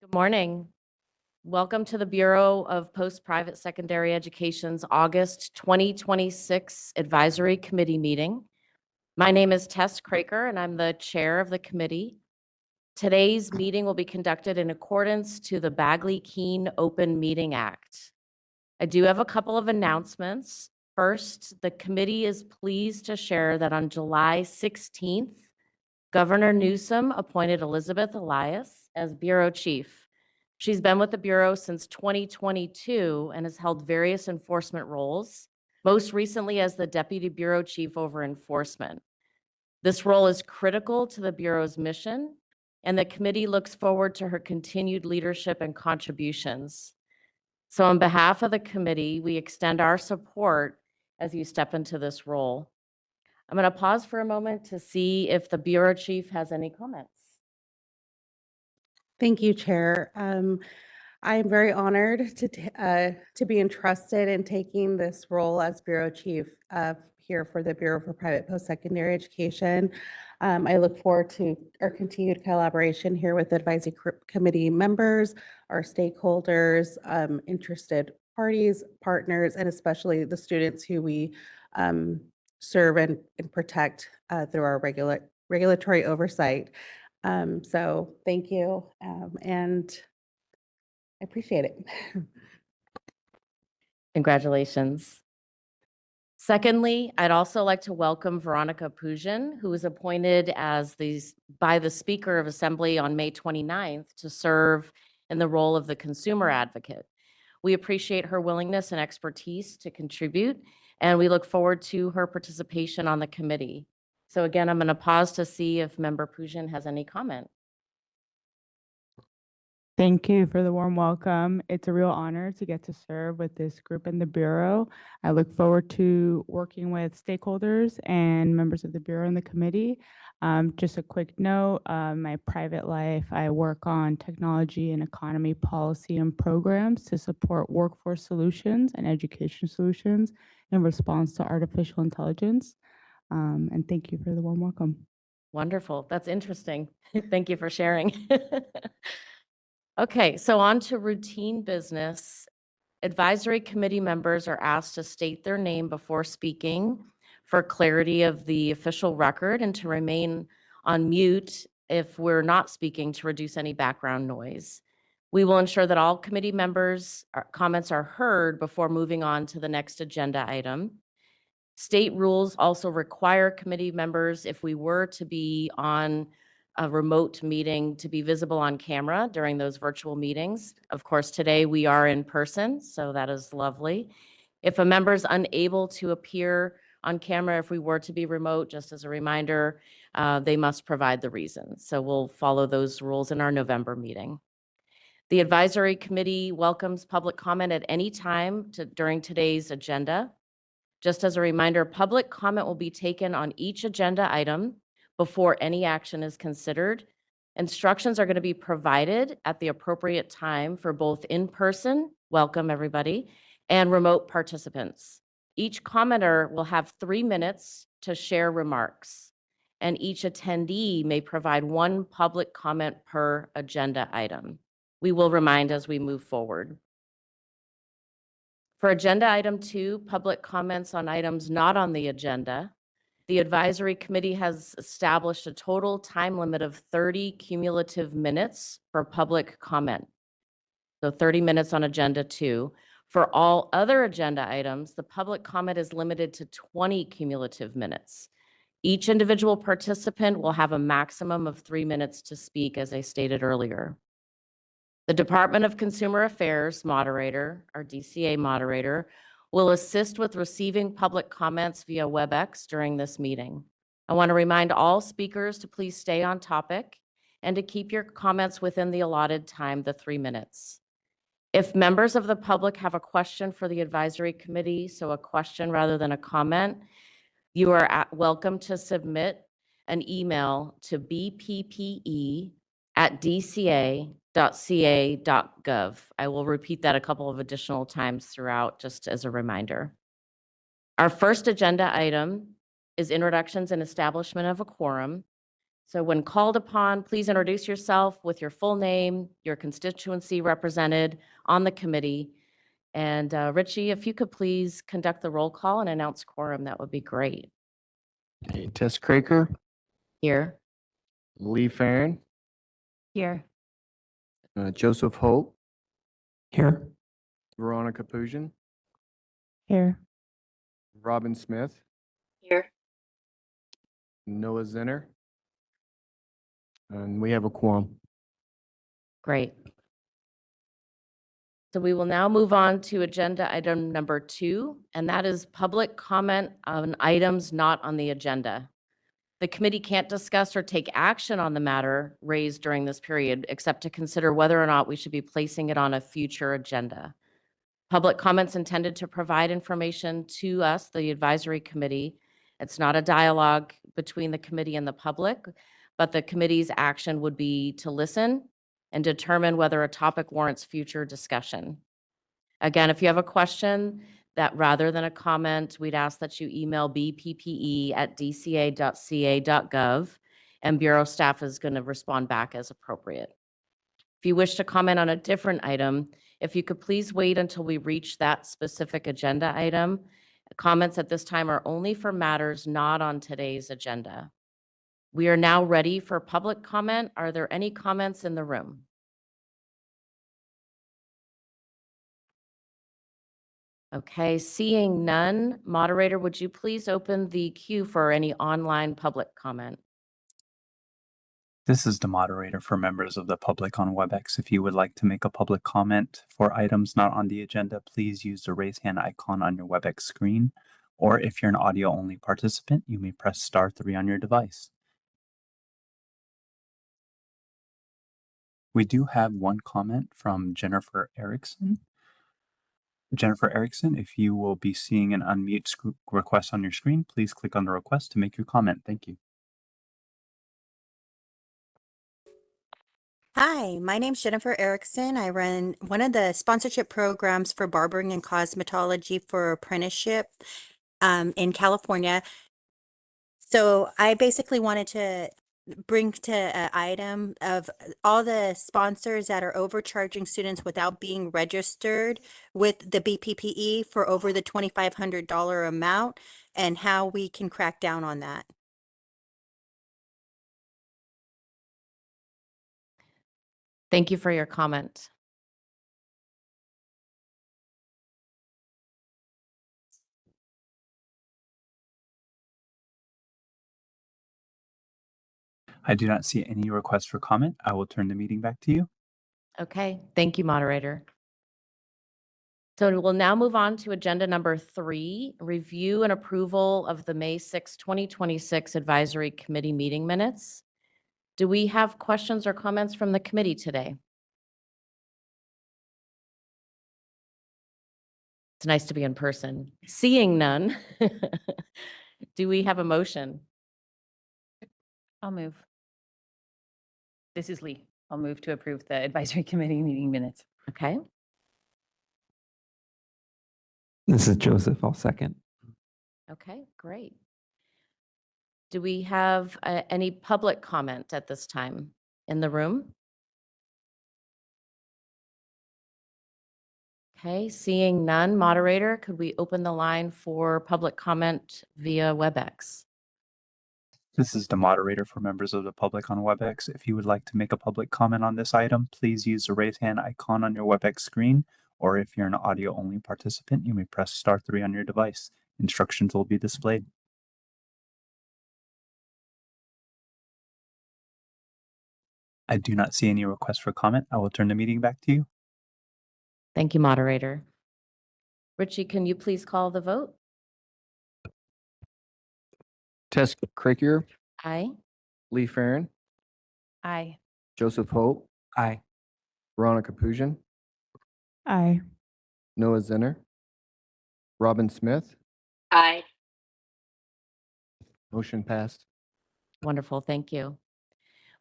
Good morning. Welcome to the Bureau of Post-Private Secondary Education's August 2026 Advisory Committee meeting. My name is Tess Craker, and I'm the chair of the committee. Today's meeting will be conducted in accordance to the Bagley-Keene Open Meeting Act. I do have a couple of announcements. First, the committee is pleased to share that on July 16th, Governor Newsom appointed Elizabeth Elias as Bureau Chief. She's been with the Bureau since 2022 and has held various enforcement roles, most recently as the Deputy Bureau Chief over Enforcement. This role is critical to the Bureau's mission, and the committee looks forward to her continued leadership and contributions. So on behalf of the committee, we extend our support as you step into this role. I'm going to pause for a moment to see if the Bureau Chief has any comments. Thank you, Chair. I am very honored to be entrusted in taking this role as Bureau Chief here for the Bureau for Private Post-Secondary Education. I look forward to our continued collaboration here with advisory committee members, our stakeholders, interested parties, partners, and especially the students who we serve and protect through our regulatory oversight. So thank you, and I appreciate it. Congratulations. Secondly, I'd also like to welcome Veronica Pujan, who was appointed by the Speaker of Assembly on May 29th to serve in the role of the consumer advocate. We appreciate her willingness and expertise to contribute, and we look forward to her participation on the committee. So again, I'm going to pause to see if Member Pujan has any comment. Thank you for the warm welcome. It's a real honor to get to serve with this group in the Bureau. I look forward to working with stakeholders and members of the Bureau and the committee. Just a quick note, my private life, I work on technology and economy policy and programs to support workforce solutions and education solutions in response to artificial intelligence. And thank you for the warm welcome. Wonderful. That's interesting. Thank you for sharing. Okay, so on to routine business. Advisory committee members are asked to state their name before speaking for clarity of the official record and to remain on mute if we're not speaking to reduce any background noise. We will ensure that all committee members' comments are heard before moving on to the next agenda item. State rules also require committee members, if we were to be on a remote meeting, to be visible on camera during those virtual meetings. Of course, today we are in person, so that is lovely. If a member is unable to appear on camera, if we were to be remote, just as a reminder, they must provide the reason. So we'll follow those rules in our November meeting. The advisory committee welcomes public comment at any time during today's agenda. Just as a reminder, public comment will be taken on each agenda item before any action is considered. Instructions are going to be provided at the appropriate time for both in-person, welcome everybody, and remote participants. Each commenter will have 3 minutes to share remarks, and each attendee may provide 1 public comment per agenda item. We will remind as we move forward. For agenda item 2, public comments on items not on the agenda, the advisory committee has established a total time limit of 30 cumulative minutes for public comment. So 30 minutes on agenda 2. For all other agenda items, the public comment is limited to 20 cumulative minutes. Each individual participant will have a maximum of 3 minutes to speak, as I stated earlier. The Department of Consumer Affairs moderator, our DCA moderator, will assist with receiving public comments via WebEx during this meeting. I want to remind all speakers to please stay on topic and to keep your comments within the allotted time, the 3 minutes. If members of the public have a question for the advisory committee, so a question rather than a comment, you are welcome to submit an email to bppe@dca.ca.gov. I will repeat that a couple of additional times throughout, just as a reminder. Our first agenda item is introductions and establishment of a quorum. So when called upon, please introduce yourself with your full name, your constituency represented on the committee. And Richie, if you could please conduct the roll call and announce quorum, that would be great. Okay, Tess Craker, Here. Lee Farren, Here. Joseph Holt, Here. Veronica Pujan, Here. Robin Smith, Here. Noah Zinner, and we have a quorum. Great. So we will now move on to agenda item number 2, and that is public comment on items not on the agenda. The committee can't discuss or take action on the matter raised during this period, except to consider whether or not we should be placing it on a future agenda. Public comments intended to provide information to us, the advisory committee. It's not a dialogue between the committee and the public, but the committee's action would be to listen and determine whether a topic warrants future discussion. Again, if you have a question that rather than a comment, we'd ask that you email bppe@dca.ca.gov, and Bureau staff is going to respond back as appropriate. If you wish to comment on a different item, if you could please wait until we reach that specific agenda item. Comments at this time are only for matters not on today's agenda. We are now ready for public comment. Are there any comments in the room? Okay, seeing none, moderator, would you please open the queue for any online public comment? This is the moderator for members of the public on WebEx. If you would like to make a public comment for items not on the agenda, please use the raise hand icon on your WebEx screen. Or if you're an audio-only participant, you may press *3 on your device. We do have one comment from Jennifer Erickson. Jennifer Erickson, if you will be seeing an unmute request on your screen, please click on the request to make your comment. Thank you. Hi, my name's Jennifer Erickson. I run one of the sponsorship programs for barbering and cosmetology for apprenticeship in California. So I basically wanted to bring to an item of all the sponsors that are overcharging students without being registered with the BPPE for over the $2,500 amount and how we can crack down on that. Thank you for your comment. I do not see any requests for comment. I will turn the meeting back to you. Okay, thank you, moderator. So we'll now move on to agenda number 3, review and approval of the May 6, 2026 Advisory Committee meeting minutes. Do we have questions or comments from the committee today? It's nice to be in person. Seeing none, do we have a motion? I'll move. This is Lee. I'll move to approve the advisory committee meeting minutes. Okay, This is Joseph. I'll second. okay, great. Do we have any public comment at this time in the room? Okay, seeing none, moderator, could we open the line for public comment via WebEx? This is the moderator for members of the public on WebEx. If you would like to make a public comment on this item, please use the raise hand icon on your WebEx screen. Or if you're an audio-only participant, you may press *3 on your device. Instructions will be displayed. I do not see any requests for comment. I will turn the meeting back to you. Thank you, moderator. Richie, can you please call the vote? Tess Craker, Aye. Lee Farren, Aye. Joseph Holt, Aye. Veronica Pujan, Aye. Noah Zinner, Robin Smith. Aye. Motion passed. Wonderful, thank you.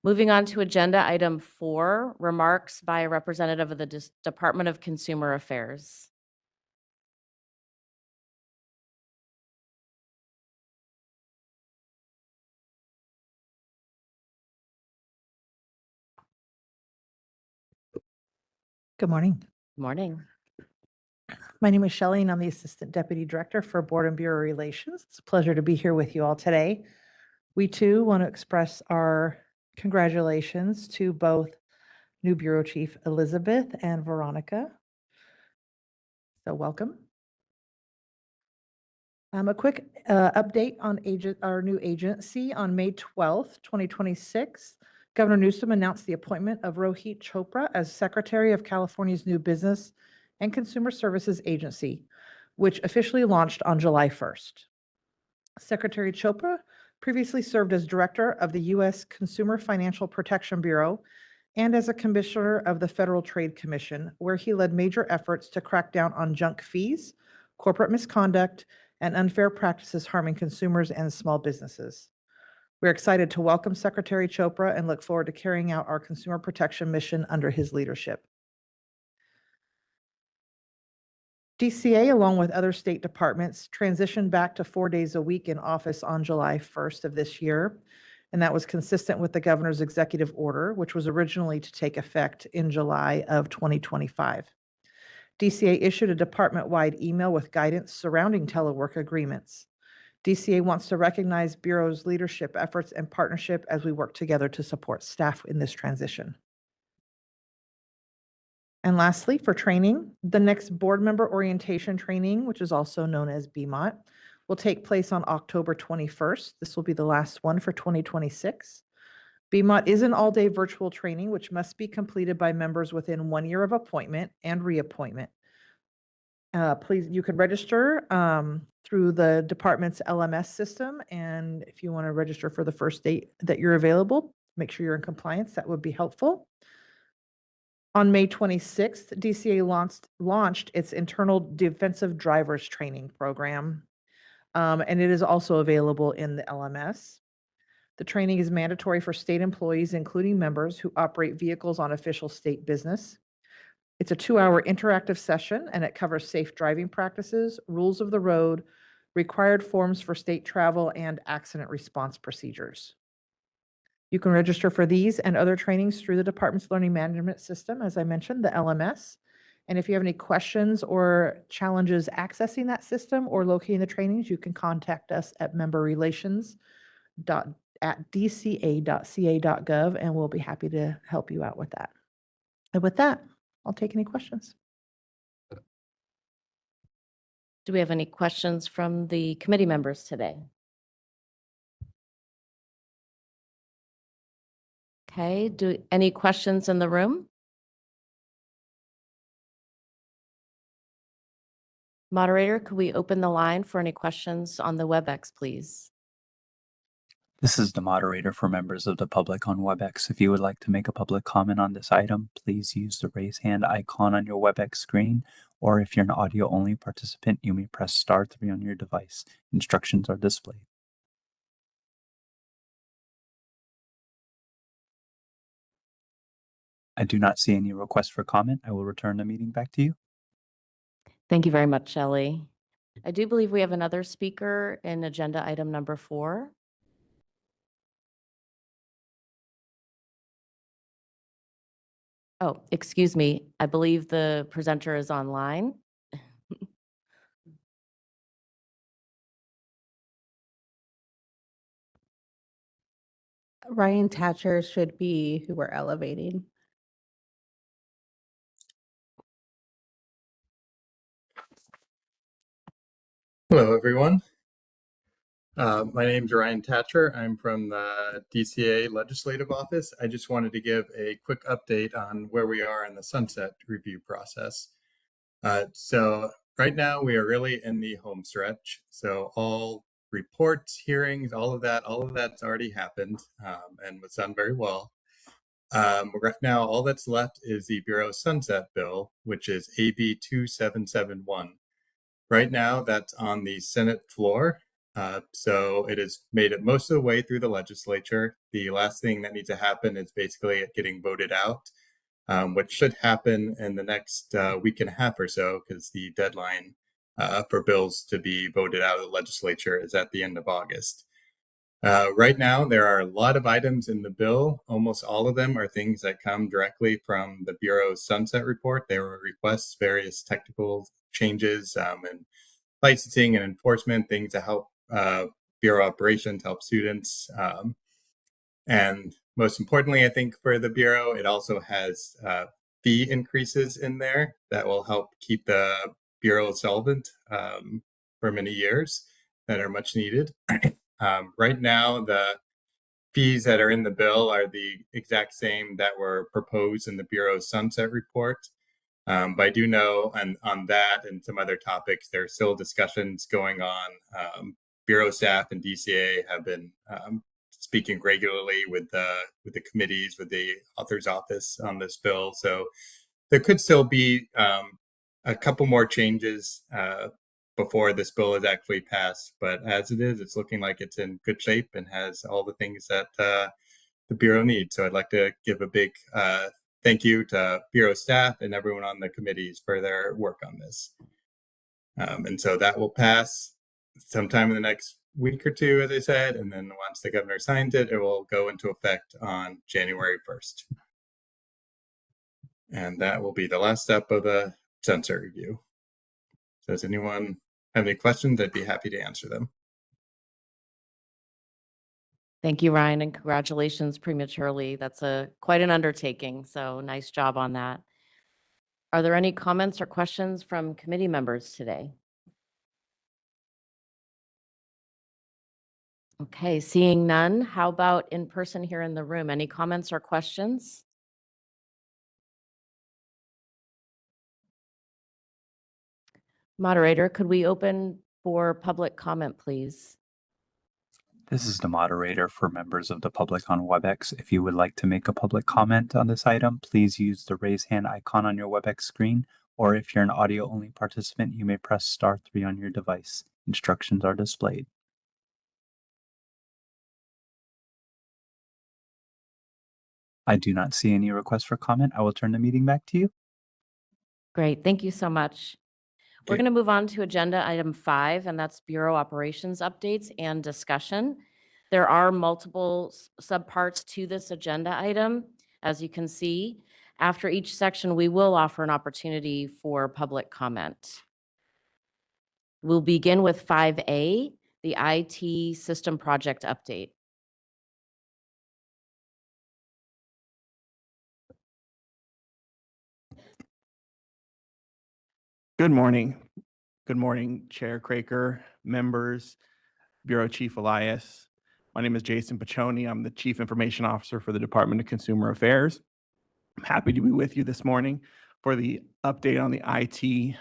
Moving on to agenda item 4, remarks by a representative of the Department of Consumer Affairs. Good morning. Morning. My name is Shelley, and I'm the Assistant Deputy Director for Board and Bureau Relations. It's a pleasure to be here with you all today. We too want to express our congratulations to both new Bureau Chief Elizabeth and Veronica. So welcome. A quick update on our new agency. On May 12th, 2026, Governor Newsom announced the appointment of Rohit Chopra as Secretary of California's new Business and Consumer Services Agency, which officially launched on July 1st. Secretary Chopra previously served as Director of the U.S. Consumer Financial Protection Bureau and as a Commissioner of the Federal Trade Commission, where he led major efforts to crack down on junk fees, corporate misconduct, and unfair practices harming consumers and small businesses. We're excited to welcome Secretary Chopra and look forward to carrying out our consumer protection mission under his leadership. DCA, along with other state departments, transitioned back to 4 days a week in office on July 1st of this year, and that was consistent with the governor's executive order, which was originally to take effect in July of 2025. DCA issued a department-wide email with guidance surrounding telework agreements. DCA wants to recognize Bureau's leadership efforts and partnership as we work together to support staff in this transition. And lastly, for training, the next board member orientation training, which is also known as BMOT, will take place on October 21st. This will be the last one for 2026. BMOT is an all-day virtual training, which must be completed by members within 1 year of appointment and reappointment. Please, you can register through the department's LMS system. And if you want to register for the first date that you're available, make sure you're in compliance. That would be helpful. On May 26th, DCA launched its internal defensive drivers training program, and it is also available in the LMS. The training is mandatory for state employees, including members who operate vehicles on official state business. It's a 2-hour interactive session, and it covers safe driving practices, rules of the road, required forms for state travel, and accident response procedures. You can register for these and other trainings through the department's learning management system, as I mentioned, the LMS. And if you have any questions or challenges accessing that system or locating the trainings, you can contact us at memberrelations@dca.ca.gov, and we'll be happy to help you out with that. And with that, I'll take any questions. Do we have any questions from the committee members today? Okay, any questions in the room? Moderator, could we open the line for any questions on the WebEx, please? This is the moderator for members of the public on WebEx. If you would like to make a public comment on this item, please use the raise hand icon on your WebEx screen, or if you're an audio-only participant, you may press *3 on your device. Instructions are displayed. I do not see any requests for comment. I will return the meeting back to you. Thank you very much, Shelley. I do believe we have another speaker in agenda item number 4. Oh, excuse me. I believe the presenter is online. Ryan Thatcher should be who we're elevating. Hello, everyone. My name is Ryan Thatcher. I'm from the DCA Legislative Office. I just wanted to give a quick update on where we are in the sunset review process. So right now we are really in the home stretch. So all reports, hearings, all of that's already happened and was done very well. Right now, all that's left is the Bureau Sunset Bill, which is AB 2771. Right now, that's on the Senate floor. So it has made it most of the way through the legislature. The last thing that needs to happen is basically it getting voted out, which should happen in the next week and a half or so, because the deadline for bills to be voted out of the legislature is at the end of August. Right now, there are a lot of items in the bill. Almost all of them are things that come directly from the Bureau's sunset report. They will request various technical changes and licensing and enforcement, things to help Bureau operations, help students. And most importantly, I think for the Bureau, it also has fee increases in there that will help keep the Bureau solvent for many years that are much needed. Right now, the fees that are in the bill are the exact same that were proposed in the Bureau's sunset report. But I do know on that and some other topics, there are still discussions going on. Bureau staff and DCA have been speaking regularly with the committees, with the author's office on this bill. So there could still be a couple more changes before this bill is actually passed. But as it is, it's looking like it's in good shape and has all the things that the Bureau needs. So I'd like to give a big thank you to Bureau staff and everyone on the committees for their work on this. And so that will pass sometime in the next week or two, as I said, and then once the governor signs it, it will go into effect on January 1st. And that will be the last step of the sunset review. So does anyone have any questions? I'd be happy to answer them. Thank you, Ryan, and congratulations prematurely. That's quite an undertaking, so nice job on that. Are there any comments or questions from committee members today? Okay, seeing none, how about in person here in the room? Any comments or questions? Moderator, could we open for public comment, please? This is the moderator for members of the public on WebEx. If you would like to make a public comment on this item, please use the raise hand icon on your WebEx screen, or if you're an audio-only participant, you may press *3 on your device. Instructions are displayed. I do not see any requests for comment. I will turn the meeting back to you. Great, thank you so much. We're going to move on to agenda item 5, and that's Bureau operations updates and discussion. There are multiple subparts to this agenda item, as you can see. After each section, we will offer an opportunity for public comment. We'll begin with 5A, the IT system project update. Good morning. Good morning, Chair Craker, members, Bureau Chief Elias. My name is Jason Paccioni. I'm the Chief Information Officer for the Department of Consumer Affairs. I'm happy to be with you this morning for the update on the IT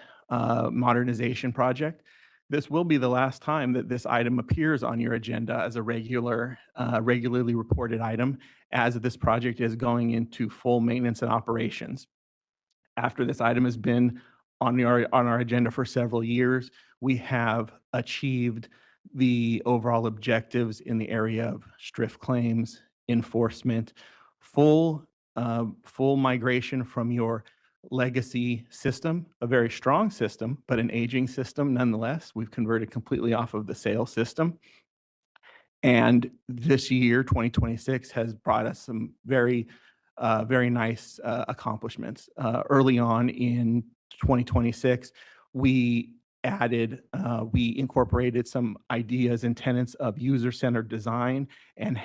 modernization project. This will be the last time that this item appears on your agenda as a regularly reported item, as this project is going into full maintenance and operations. After this item has been on our agenda for several years, we have achieved the overall objectives in the area of STRIF claims, enforcement, full migration from your legacy system, a very strong system, but an aging system nonetheless. We've converted completely off of the sales system. And this year, 2026, has brought us some very nice accomplishments. Early on in 2026, we incorporated some ideas and tenets of user-centered design and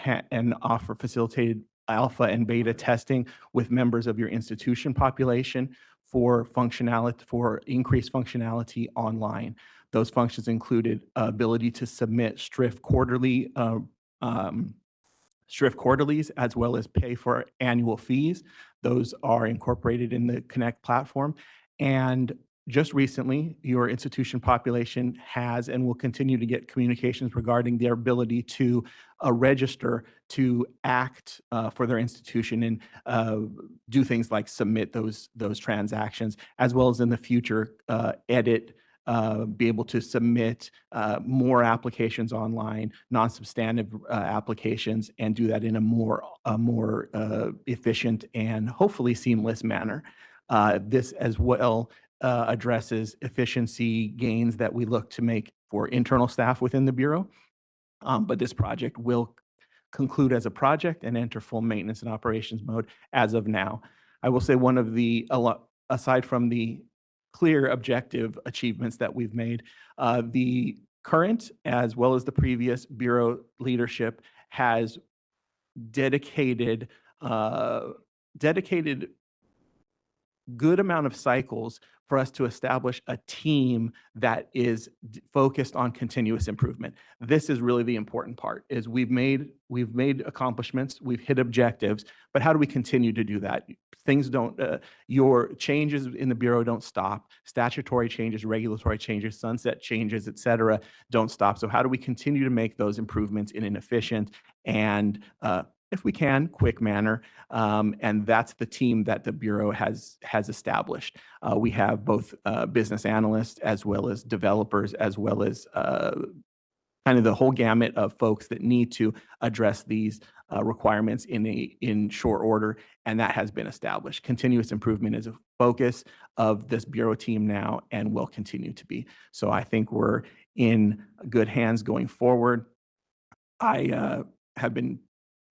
facilitated alpha and beta testing with members of your institution population for increased functionality online. Those functions included ability to submit STRIF quarterlies, as well as pay for annual fees. Those are incorporated in the Connect platform. And just recently, your institution population has and will continue to get communications regarding their ability to register to act for their institution and do things like submit those transactions, as well as in the future edit, be able to submit more applications online, non-substantive applications, and do that in a more efficient and hopefully seamless manner. This as well addresses efficiency gains that we look to make for internal staff within the Bureau, But this project will conclude as a project and enter full maintenance and operations mode as of now. I will say one of the, aside from the clear objective achievements that we've made, the current as well as the previous Bureau leadership has dedicated good amount of cycles for us to establish a team that is focused on continuous improvement. This is really the important part, is we've made accomplishments, we've hit objectives, but how do we continue to do that? Things don't, your changes in the Bureau don't stop. Statutory changes, regulatory changes, sunset changes, et cetera, don't stop. So how do we continue to make those improvements in an efficient and, if we can, quick manner? And that's the team that the Bureau has established. We have both business analysts as well as developers, as well as kind of the whole gamut of folks that need to address these requirements in short order, and that has been established. Continuous improvement is a focus of this Bureau team now and will continue to be. So I think we're in good hands going forward. I have been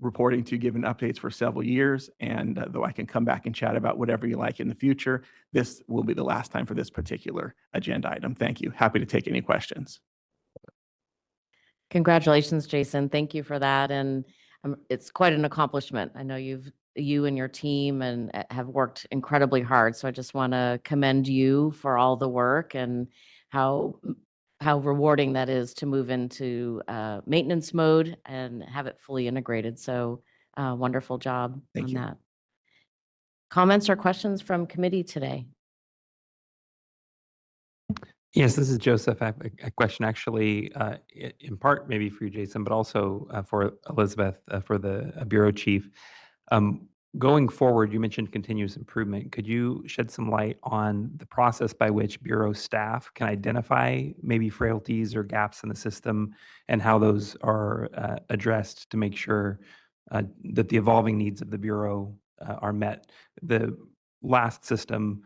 reporting to given updates for several years, and though I can come back and chat about whatever you like in the future, this will be the last time for this particular agenda item. Thank you. Happy to take any questions. Congratulations, Jason. Thank you for that. And it's quite an accomplishment. I know you and your team have worked incredibly hard. So I just want to commend you for all the work and how rewarding that is to move into maintenance mode and have it fully integrated. So wonderful job on that. Comments or questions from committee today? Yes, this is Joseph. I have a question actually, in part maybe for you, Jason, but also for Elizabeth, for the Bureau Chief. Going forward, you mentioned continuous improvement. Could you shed some light on the process by which Bureau staff can identify maybe frailties or gaps in the system and how those are addressed to make sure that the evolving needs of the Bureau are met? The last system,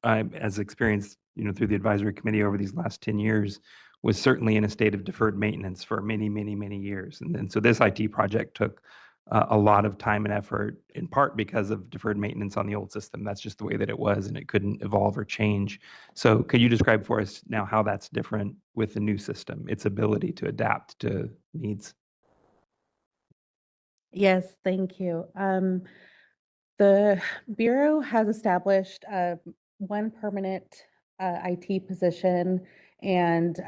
as experienced through the advisory committee over these last 10 years, was certainly in a state of deferred maintenance for many, many, many years. And so this IT project took a lot of time and effort, in part because of deferred maintenance on the old system. That's just the way that it was, and it couldn't evolve or change. So could you describe for us now how that's different with the new system, its ability to adapt to needs? Yes, thank you. The Bureau has established one permanent IT position and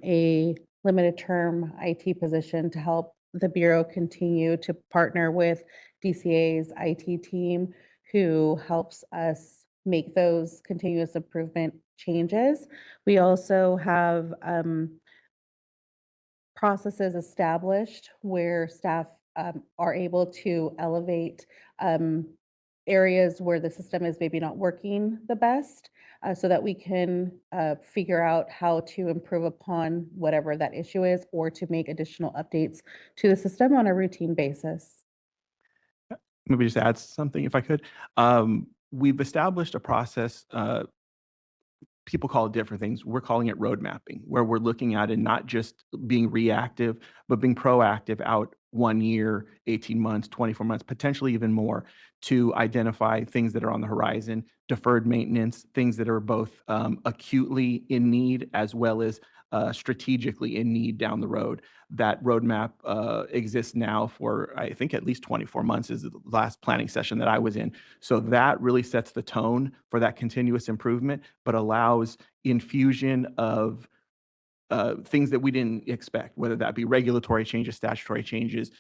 a limited term IT position to help the Bureau continue to partner with DCA's IT team, who helps us make those continuous improvement changes. We also have processes established where staff are able to elevate areas where the system is maybe not working the best, so that we can figure out how to improve upon whatever that issue is, or to make additional updates to the system on a routine basis. Maybe just add something if I could. We've established a process, people call it different things. We're calling it road mapping, where we're looking at it not just being reactive, but being proactive out 1 year, 18 months, 24 months, potentially even more, to identify things that are on the horizon, deferred maintenance, things that are both acutely in need as well as strategically in need down the road. That roadmap exists now for, I think, at least 24 months is the last planning session that I was in. So that really sets the tone for that continuous improvement, but allows infusion of things that we didn't expect, whether that be regulatory changes, statutory changes,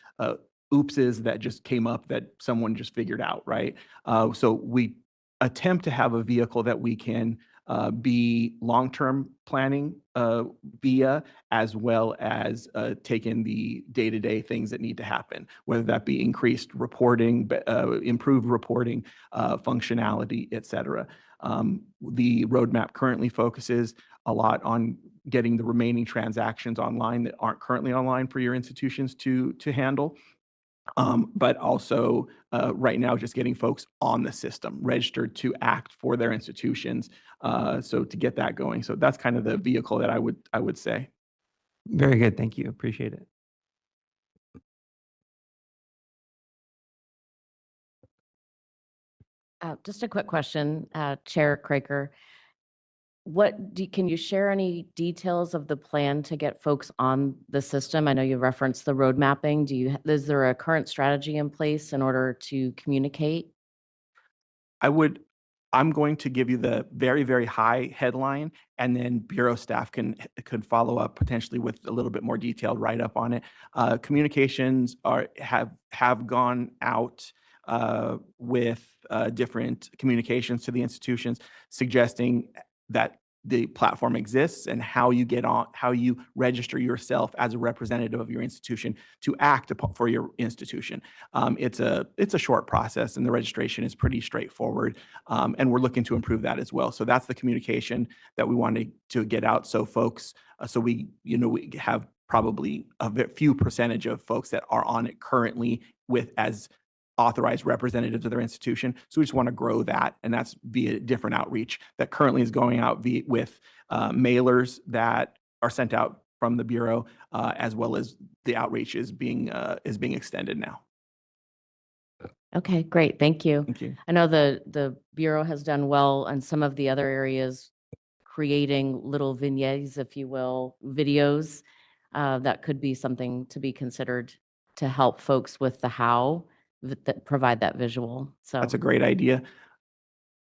oopses that just came up that someone just figured out, right? So we attempt to have a vehicle that we can be long-term planning via, as well as take in the day-to-day things that need to happen, whether that be increased reporting, improved reporting, functionality, et cetera. The roadmap currently focuses a lot on getting the remaining transactions online that aren't currently online for your institutions to handle. But also right now, just getting folks on the system, registered to act for their institutions. So to get that going. So that's kind of the vehicle that I would say. Very good. Thank you. Appreciate it. Just a quick question, Chair Craker. Can you share any details of the plan to get folks on the system? I know you referenced the road mapping. Is there a current strategy in place in order to communicate? I'm going to give you the very, very high headline, and then Bureau staff could follow up potentially with a little bit more detailed write-up on it. Communications have gone out with different communications to the institutions, suggesting that the platform exists and how you register yourself as a representative of your institution to act for your institution. It's a short process, and the registration is pretty straightforward. And we're looking to improve that as well. So that's the communication that we wanted to get out. So folks, we have probably a few percentage of folks that are on it currently as authorized representatives of their institution. So we just want to grow that, and that's via different outreach that currently is going out with mailers that are sent out from the Bureau, as well as the outreach is being extended now. Okay, great. Thank you. Thank you. I know the Bureau has done well in some of the other areas, creating little vignettes, if you will, videos. That could be something to be considered to help folks with the how, that provide that visual. So That's a great idea.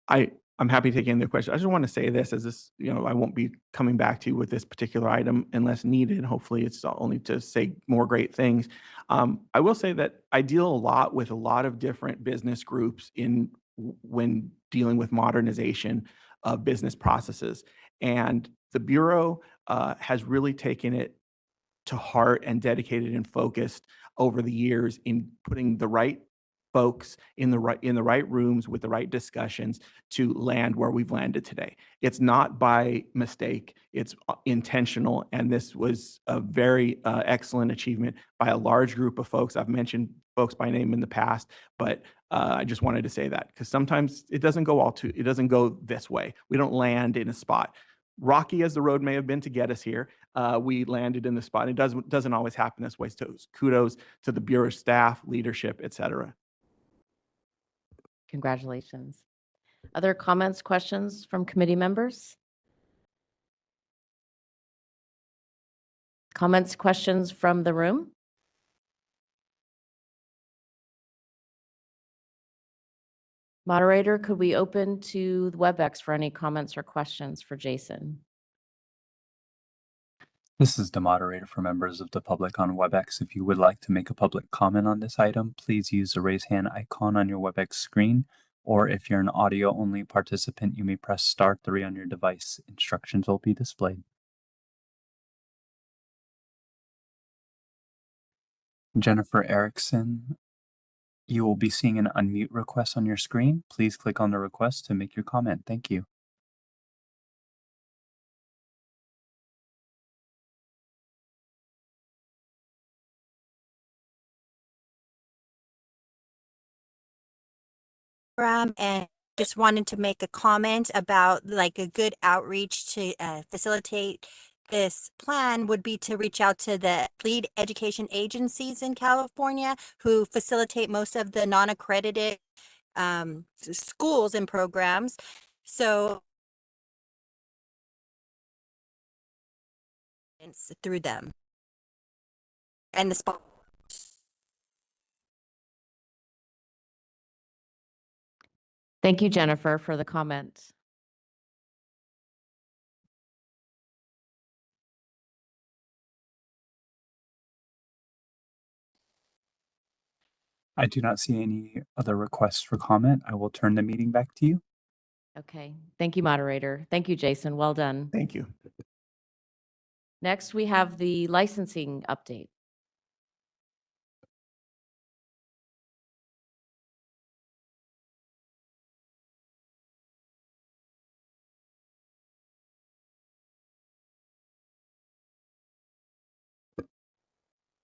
I'm happy to take any other question. I just want to say this as this, I won't be coming back to you with this particular item unless needed. Hopefully it's only to say more great things. I will say that I deal a lot with a lot of different business groups when dealing with modernization of business processes. And the Bureau has really taken it to heart and dedicated and focused over the years in putting the right folks in the right rooms with the right discussions to land where we've landed today. It's not by mistake, it's intentional, and this was a very excellent achievement by a large group of folks. I've mentioned folks by name in the past, but I just wanted to say that because sometimes it doesn't go this way. We don't land in a spot. Rocky as the road may have been to get us here, we landed in the spot. It doesn't always happen this way. So kudos to the Bureau staff, leadership, et cetera. congratulations. Other comments, questions from committee members? Comments, questions from the room? Moderator, could we open to the WebEx for any comments or questions for Jason? This is the moderator for members of the public on WebEx. If you would like to make a public comment on this item, please use the raise hand icon on your WebEx screen, or if you're an audio-only participant, you may press *3 on your device. Instructions will be displayed. Jennifer Erickson, you will be seeing an unmute request on your screen. Please click on the request to make your comment. Thank you. And just wanted to make a comment about like a good outreach to facilitate this plan would be to reach out to the lead education agencies in California who facilitate most of the non-accredited schools and programs. So it's through them and the spot. Thank you, Jennifer, for the comment. I do not see any other requests for comment. I will turn the meeting back to you. Okay, thank you, moderator. Thank you, Jason. Well done. Thank you. Next, we have the licensing update.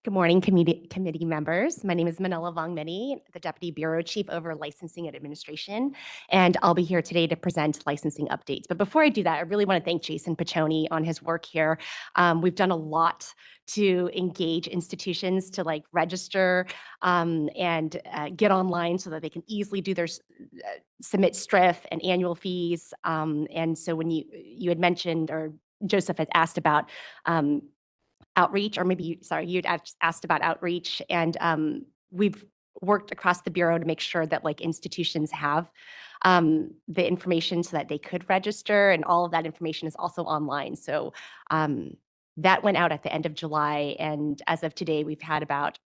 Good morning, committee members. My name is Manila Vongmeni, the Deputy Bureau Chief over Licensing and Administration, and I'll be here today to present licensing updates. But before I do that, I really want to thank Jason Piccioni on his work here. We've done a lot to engage institutions to register and get online so that they can easily do their submit STRIF and annual fees. And so when you had mentioned, or Joseph had asked about outreach, or maybe, you'd asked about outreach, and we've worked across the Bureau to make sure that like institutions have the information so that they could register, and all of that information is also online. So that went out at the end of July, and as of today, we've had about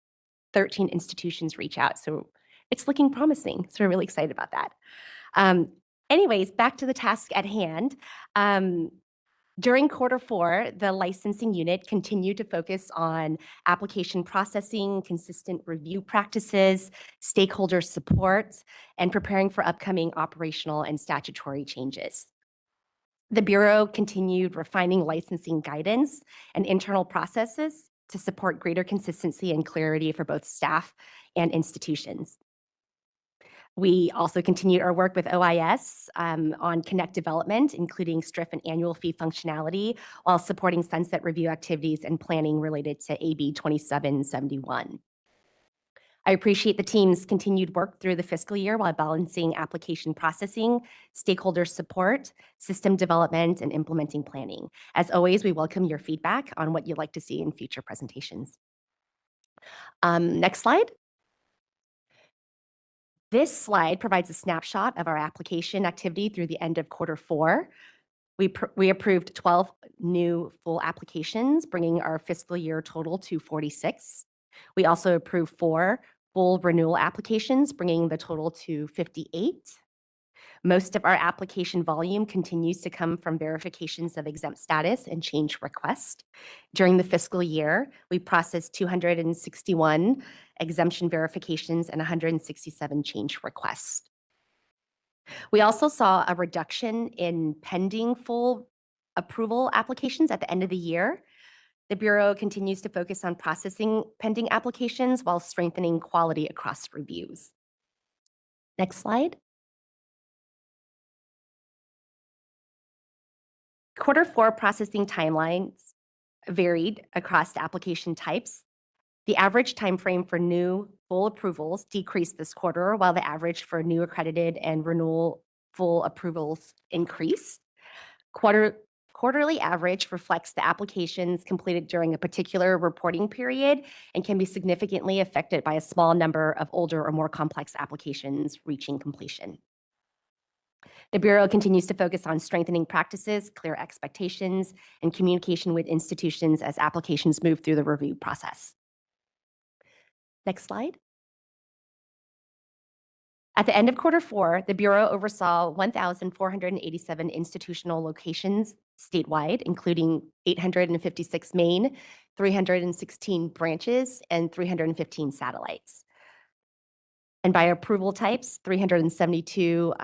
13 institutions reach out. So it's looking promising. So we're really excited about that. Anyways, back to the task at hand. During Q4, the licensing unit continued to focus on application processing, consistent review practices, stakeholder support, and preparing for upcoming operational and statutory changes. The Bureau continued refining licensing guidance and internal processes to support greater consistency and clarity for both staff and institutions. We also continued our work with OIS on Connect development, including STRIF and annual fee functionality, while supporting sunset review activities and planning related to AB 2771. I appreciate the team's continued work through the fiscal year while balancing application processing, stakeholder support, system development, and implementing planning. As always, we welcome your feedback on what you'd like to see in future presentations. Next slide. This slide provides a snapshot of our application activity through the end of Q4. We approved 12 new full applications, bringing our fiscal year total to 46. We also approved 4 full renewal applications, bringing the total to 58. Most of our application volume continues to come from verifications of exempt status and change request. During the fiscal year, we processed 261 exemption verifications and 167 change requests. We also saw a reduction in pending full approval applications at the end of the year. The Bureau continues to focus on processing pending applications while strengthening quality across reviews. Next slide. Q4 processing timelines varied across application types. The average timeframe for new full approvals decreased this quarter, while the average for new accredited and renewal full approvals increased. Quarterly average reflects the applications completed during a particular reporting period and can be significantly affected by a small number of older or more complex applications reaching completion. The Bureau continues to focus on strengthening practices, clear expectations, and communication with institutions as applications move through the review process. Next slide. At the end of Q4, the Bureau oversaw 1,487 institutional locations statewide, including 856 main, 316 branches, and 315 satellites. And by approval types, 372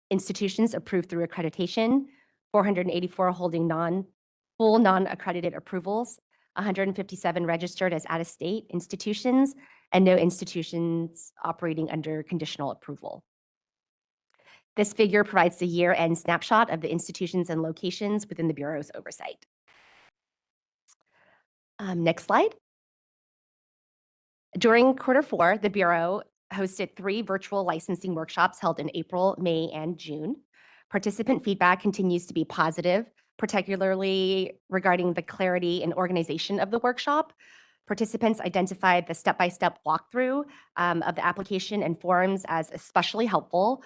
institutions approved through accreditation, 484 holding full non-accredited approvals, 157 registered as out-of-state institutions, and no institutions operating under conditional approval. This figure provides the year-end snapshot of the institutions and locations within the Bureau's oversight. Next slide. During Q4, the Bureau hosted 3 virtual licensing workshops held in April, May, and June. Participant feedback continues to be positive, particularly regarding the clarity and organization of the workshop. Participants identified the step-by-step walkthrough of the application and forms as especially helpful,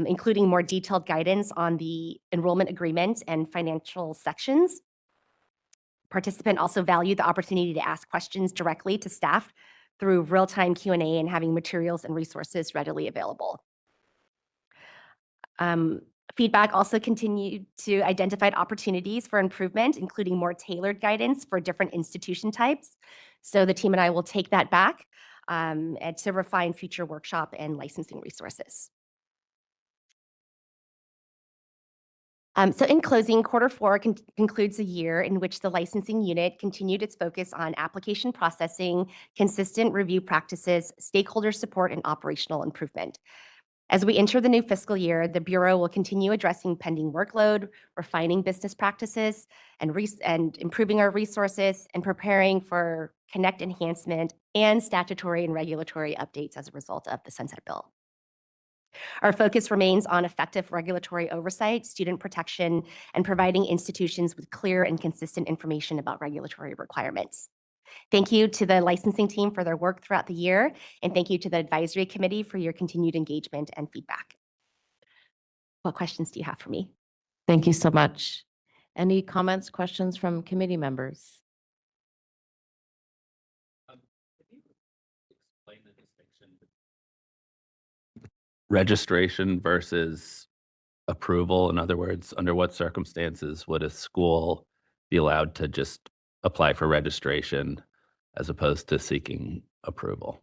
including more detailed guidance on the enrollment agreement and financial sections. Participant also valued the opportunity to ask questions directly to staff through real-time Q&A and having materials and resources readily available. Feedback also continued to identify opportunities for improvement, including more tailored guidance for different institution types. So the team and I will take that back and to refine future workshop and licensing resources. So in closing, Q4 concludes a year in which the licensing unit continued its focus on application processing, consistent review practices, stakeholder support, and operational improvement. As we enter the new fiscal year, the Bureau will continue addressing pending workload, refining business practices, and improving our resources, and preparing for Connect enhancement and statutory and regulatory updates as a result of the Sunset Bill. Our focus remains on effective regulatory oversight, student protection, and providing institutions with clear and consistent information about regulatory requirements. Thank you to the licensing team for their work throughout the year, and thank you to the advisory committee for your continued engagement and feedback. What questions do you have for me? Thank you so much. Any comments, questions from committee members? Registration versus approval? In other words, under what circumstances would a school be allowed to just apply for registration as opposed to seeking approval?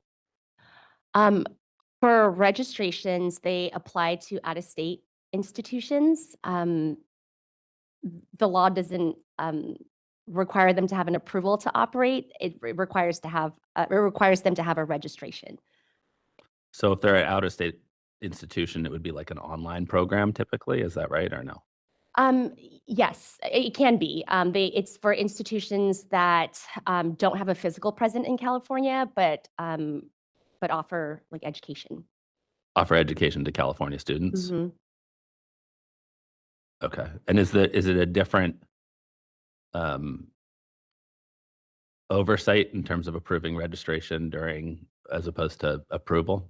For registrations, they apply to out-of-state institutions. The law doesn't require them to have an approval to operate. It requires them to have a registration. So if they're an out-of-state institution, it would be like an online program typically, is that right or no? Yes, it can be. It's for institutions that don't have a physical presence in California, but offer like education. Offer education to California students? Mhm. Okay. And is it a different oversight in terms of approving registration as opposed to approval?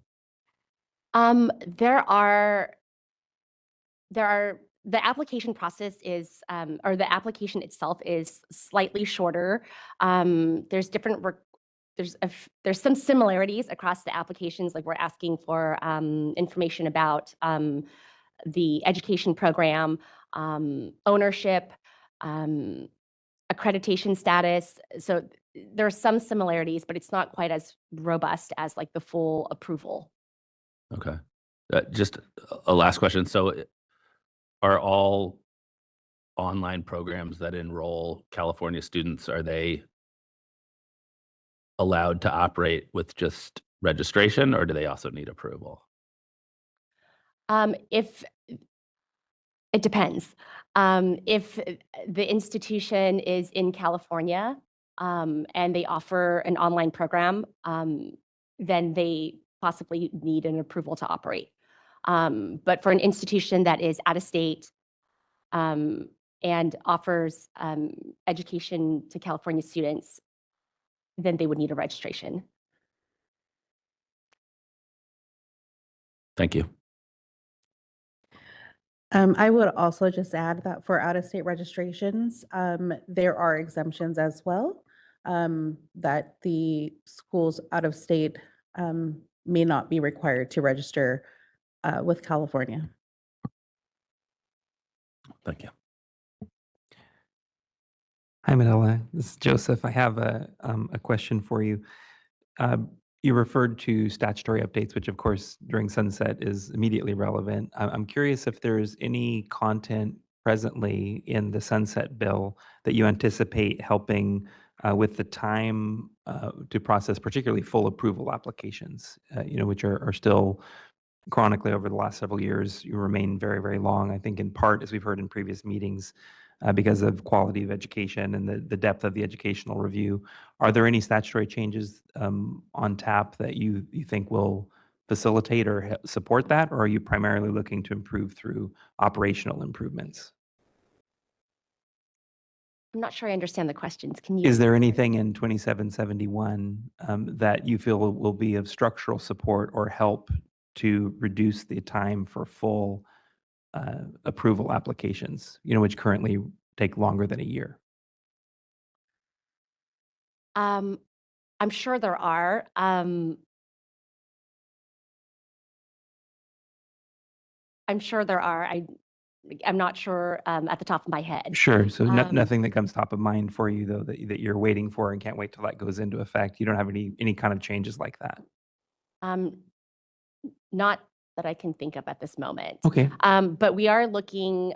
The application process is, or the application itself is slightly shorter. There's some similarities across the applications, like we're asking for information about the education program, ownership, accreditation status. So there are some similarities, but it's not quite as robust as like the full approval. Okay. Just a last question. So are all online programs that enroll California students, are they allowed to operate with just registration or do they also need approval? If it depends. If the institution is in California and they offer an online program, then they possibly need an approval to operate. But for an institution that is out of state and offers education to California students, then they would need a registration. Thank you. I would also just add that for out-of-state registrations, there are exemptions as well, that the schools out of state may not be required to register with California. Thank you. Hi, Manila. This is Joseph. I have a question for you. You referred to statutory updates, which of course during sunset is immediately relevant. I'm curious if there's any content presently in the sunset bill that you anticipate helping with the time to process particularly full approval applications, which are still chronically over the last several years, you remain very, very long. I think in part, as we've heard in previous meetings, because of quality of education and the depth of the educational review. Are there any statutory changes on tap that you think will facilitate or support that, or are you primarily looking to improve through operational improvements? I'm not sure I understand the questions. Can you? Is there anything in 2771 that you feel will be of structural support or help to reduce the time for full approval applications, which currently take longer than a year? I'm sure there are. I'm sure there are. I'm not sure at the top of my head. Sure. So nothing that comes top of mind for you, though, that you're waiting for and can't wait till that goes into effect. You don't have any kind of changes like that? Not that I can think of at this moment. Okay. But we are looking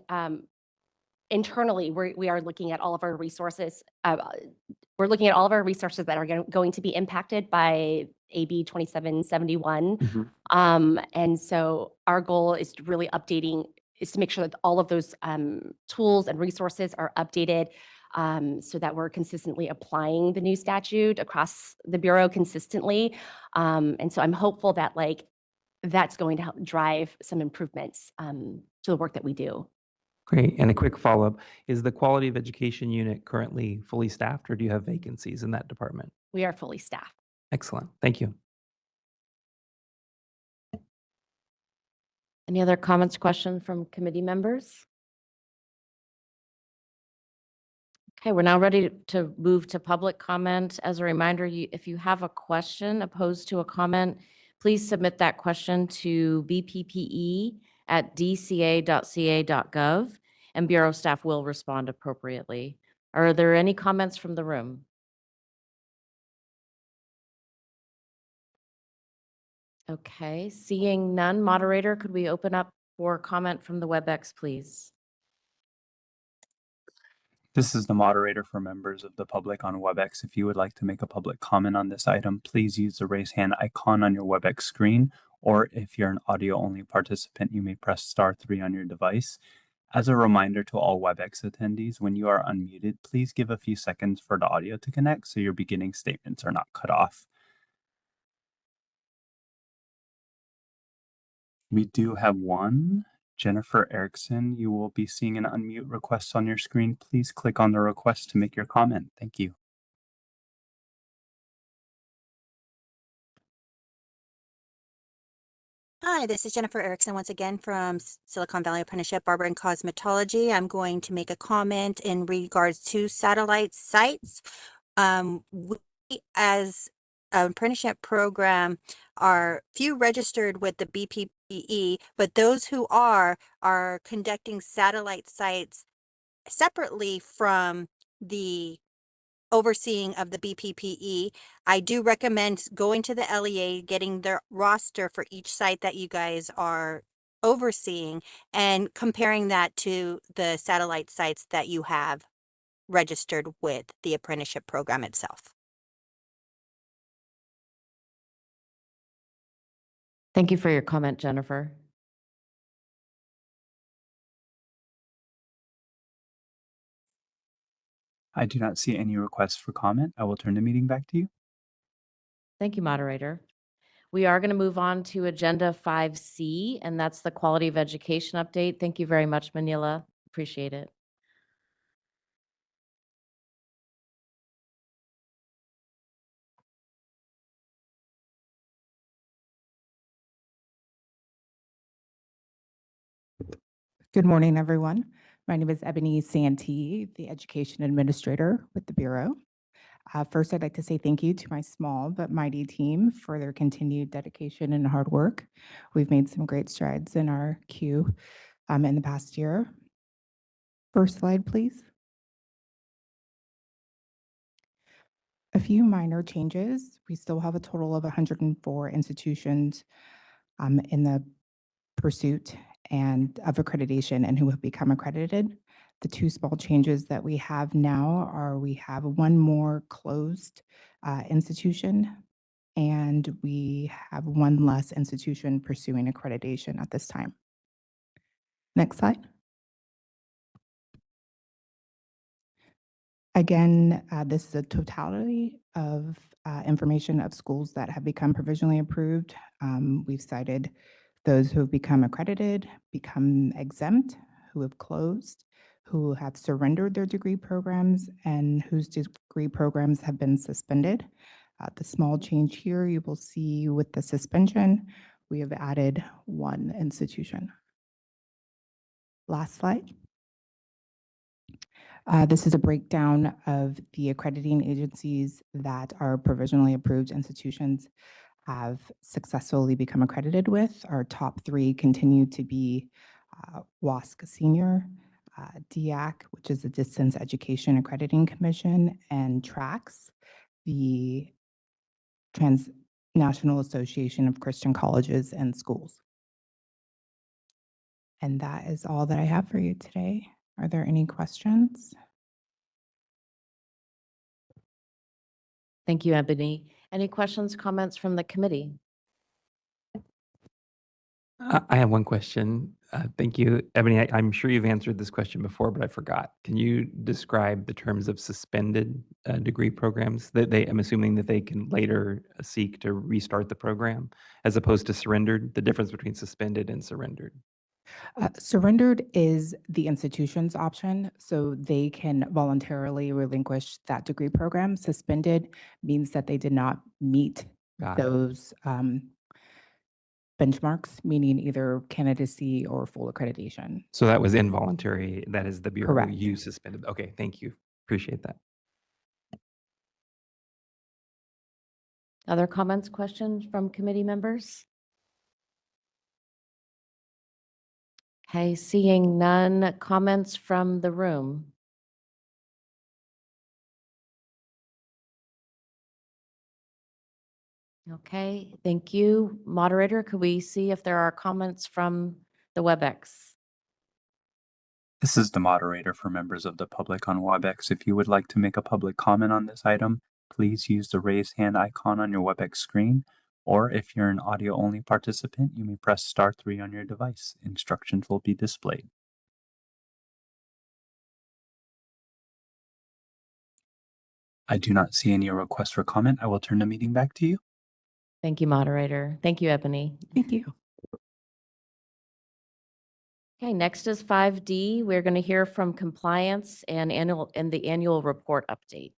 internally. We are looking at all of our resources. We're looking at all of our resources that are going to be impacted by AB 2771. Mhm. And so our goal is to really is to make sure that all of those tools and resources are updated so that we're consistently applying the new statute across the Bureau consistently. And so I'm hopeful that that's going to help drive some improvements to the work that we do. Great. And a quick follow-up, is the quality of education unit currently fully staffed, or do you have vacancies in that department? We are fully staffed. Excellent. Thank you. Any other comments, questions from committee members? Okay, we're now ready to move to public comment. As a reminder, if you have a question opposed to a comment, please submit that question to bppe@dca.ca.gov, and Bureau staff will respond appropriately. Are there any comments from the room? Okay, seeing none, moderator, could we open up for comment from the WebEx, please? This is the moderator for members of the public on WebEx. If you would like to make a public comment on this item, please use the raise hand icon on your WebEx screen, or if you're an audio-only participant, you may press *3 on your device. As a reminder to all WebEx attendees, when you are unmuted, please give a few seconds for the audio to connect so your beginning statements are not cut off. We do have one. Jennifer Erickson, you will be seeing an unmute request on your screen. Please click on the request to make your comment. Thank you. Hi, this is Jennifer Erickson once again from Silicon Valley Apprenticeship Barbering Cosmetology. I'm going to make a comment in regards to satellite sites. We, as an apprenticeship program, are few registered with the BPPE, but those who are conducting satellite sites separately from the overseeing of the BPPE. I do recommend going to the LEA, getting the roster for each site that you guys are overseeing, and comparing that to the satellite sites that you have registered with the apprenticeship program itself. Thank you for your comment, Jennifer. I do not see any requests for comment. I will turn the meeting back to you. Thank you, moderator. We are going to move on to Agenda 5C, and that's the quality of education update. Thank you very much, Manila. Appreciate it. Good morning, everyone. My name is Ebony Santee, the Education Administrator with the Bureau. First, I'd like to say thank you to my small but mighty team for their continued dedication and hard work. We've made some great strides in our queue in the past year. First slide, please. A few minor changes. We still have a total of 104 institutions in the pursuit and of accreditation and who have become accredited. The two small changes that we have now are we have one more closed institution, and we have one less institution pursuing accreditation at this time. Next slide. Again, this is a totality of information of schools that have become provisionally approved. We've cited those who have become accredited, become exempt, who have closed, who have surrendered their degree programs, and whose degree programs have been suspended. The small change here you will see with the suspension, we have added one institution. Last slide. This is a breakdown of the accrediting agencies that our provisionally approved institutions have successfully become accredited with. Our top three continue to be WASC Senior, DIAC, which is the Distance Education Accrediting Commission, and TRACS, the Transnational Association of Christian Colleges and Schools. And that is all that I have for you today. Are there any questions? Thank you, Ebony. Any questions, comments from the committee? I have one question. Thank you, Ebony. I'm sure you've answered this question before, but I forgot. Can you describe the terms of suspended degree programs that I'm assuming that they can later seek to restart the program as opposed to surrendered, the difference between suspended and surrendered? Surrendered is the institution's option, so they can voluntarily relinquish that degree program. Suspended means that they did not meet Got it. those benchmarks, meaning either candidacy or full accreditation. So that was involuntary. That is the Bureau Correct. you suspended. Okay, thank you. Appreciate that. Other comments, questions from committee members? Okay, seeing none. Comments from the room? Okay, thank you. Moderator, could we see if there are comments from the WebEx? This is the moderator for members of the public on WebEx. If you would like to make a public comment on this item, please use the raise hand icon on your WebEx screen, or if you're an audio-only participant, you may press *3 on your device. Instructions will be displayed. I do not see any requests for comment. I will turn the meeting back to you. Thank you, moderator. Thank you, Ebony. Thank you. Okay, next is 5D. We're going to hear from compliance and the annual report update.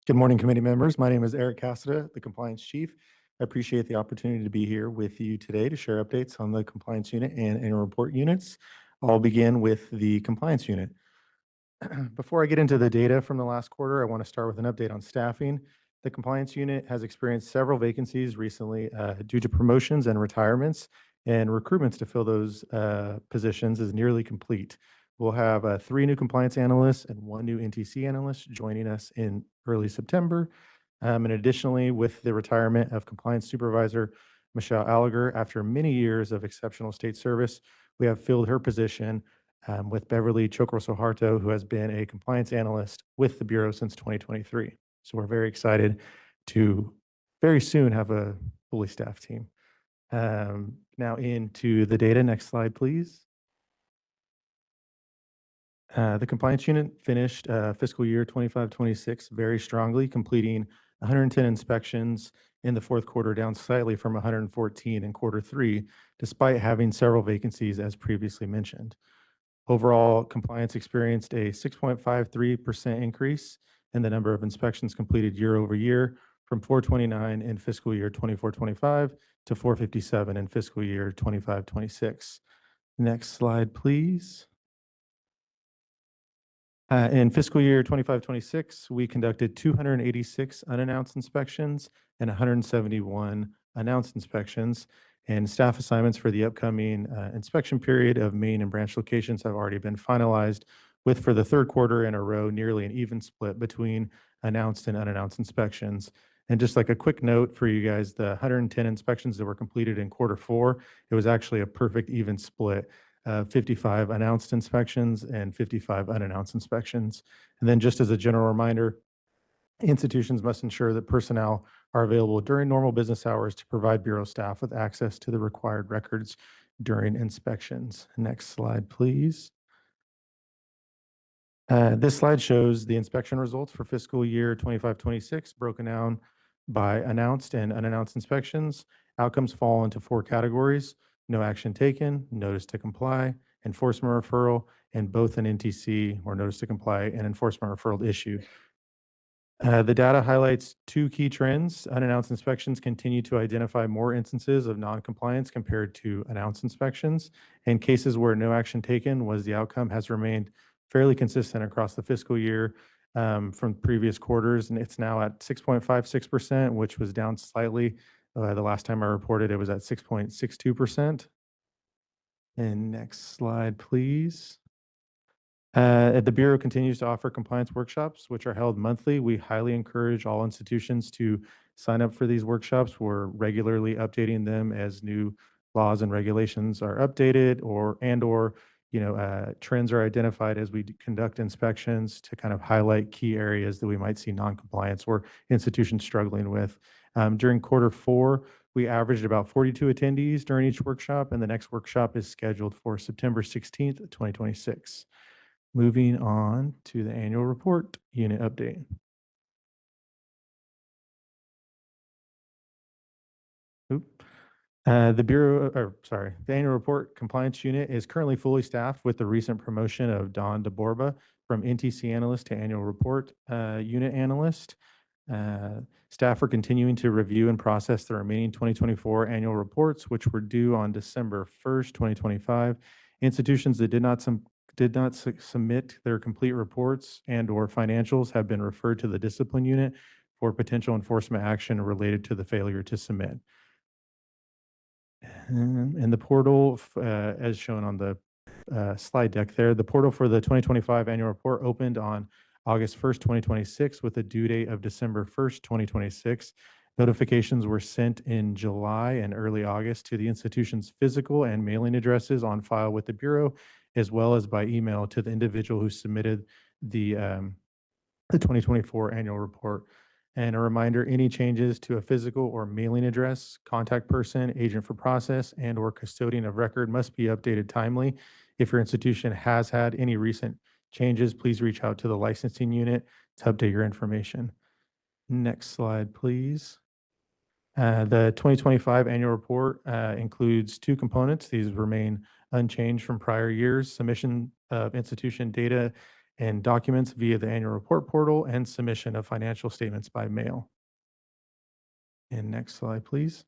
Good morning, committee members. My name is Eric Cassada, the Compliance Chief. I appreciate the opportunity to be here with you today to share updates on the Compliance Unit and Annual Report units. I'll begin with the Compliance Unit. Before I get into the data from the last quarter, I want to start with an update on staffing. The Compliance Unit has experienced several vacancies recently due to promotions and retirements, and recruitments to fill those positions is nearly complete. We'll have 3 new compliance analysts and 1 new NTC analyst joining us in early September. And additionally, with the retirement of compliance supervisor Michelle Alliger, after many years of exceptional state service, we have filled her position with Beverly Chokroso-Harto, who has been a compliance analyst with the Bureau since 2023. So we're very excited to very soon have a fully staffed team. Now into the data. Next slide, please. The compliance unit finished fiscal year 25-26 very strongly, completing 110 inspections in the fourth quarter, down slightly from 114 in quarter 3, despite having several vacancies as previously mentioned. Overall, compliance experienced a 6.53% increase in the number of inspections completed year over year, from 429 in fiscal year 24-25 to 457 in fiscal year 25-26. Next slide, please. In fiscal year 25-26, we conducted 286 unannounced inspections and 171 announced inspections, and staff assignments for the upcoming inspection period of main and branch locations have already been finalized, with for the third quarter in a row nearly an even split between announced and unannounced inspections. And just like a quick note for you guys, the 110 inspections that were completed in quarter 4, it was actually a perfect even split. 55 announced inspections and 55 unannounced inspections. And then just as a general reminder, institutions must ensure that personnel are available during normal business hours to provide Bureau staff with access to the required records during inspections. Next slide, please. This slide shows the inspection results for fiscal year 25-26, broken down by announced and unannounced inspections. Outcomes fall into 4 categories: no action taken, notice to comply, enforcement referral, and both an NTC or notice to comply and enforcement referral issued. The data highlights 2 key trends. Unannounced inspections continue to identify more instances of non-compliance compared to announced inspections, and cases where no action taken was the outcome has remained fairly consistent across the fiscal year from previous quarters, and it's now at 6.56%, which was down slightly. The last time I reported, it was at 6.62%. And next slide, please. The Bureau continues to offer compliance workshops, which are held monthly. We highly encourage all institutions to sign up for these workshops. We're regularly updating them as new laws and regulations are updated or trends are identified as we conduct inspections to kind of highlight key areas that we might see noncompliance or institutions struggling with. During Q4, we averaged about 42 attendees during each workshop, and the next workshop is scheduled for September 16th, 2026. Moving on to the annual report unit update. The annual report compliance unit is currently fully staffed with the recent promotion of Don DeBorba from NTC analyst to annual report unit analyst. Staff are continuing to review and process the remaining 2024 annual reports, which were due on December 1st, 2025. Institutions that did not submit their complete reports and/or financials have been referred to the discipline unit for potential enforcement action related to the failure to submit. And the portal, as shown on the slide deck there, the portal for the 2025 annual report opened on August 1st, 2026, with a due date of December 1st, 2026. Notifications were sent in July and early August to the institution's physical and mailing addresses on file with the Bureau, as well as by email to the individual who submitted the 2024 annual report. And a reminder, any changes to a physical or mailing address, contact person, agent for process, and/or custodian of record must be updated timely. If your institution has had any recent changes, please reach out to the licensing unit to update your information. Next slide, please. The 2025 annual report includes two components. These remain unchanged from prior years: submission of institution data and documents via the annual report portal, and submission of financial statements by mail. And next slide, please.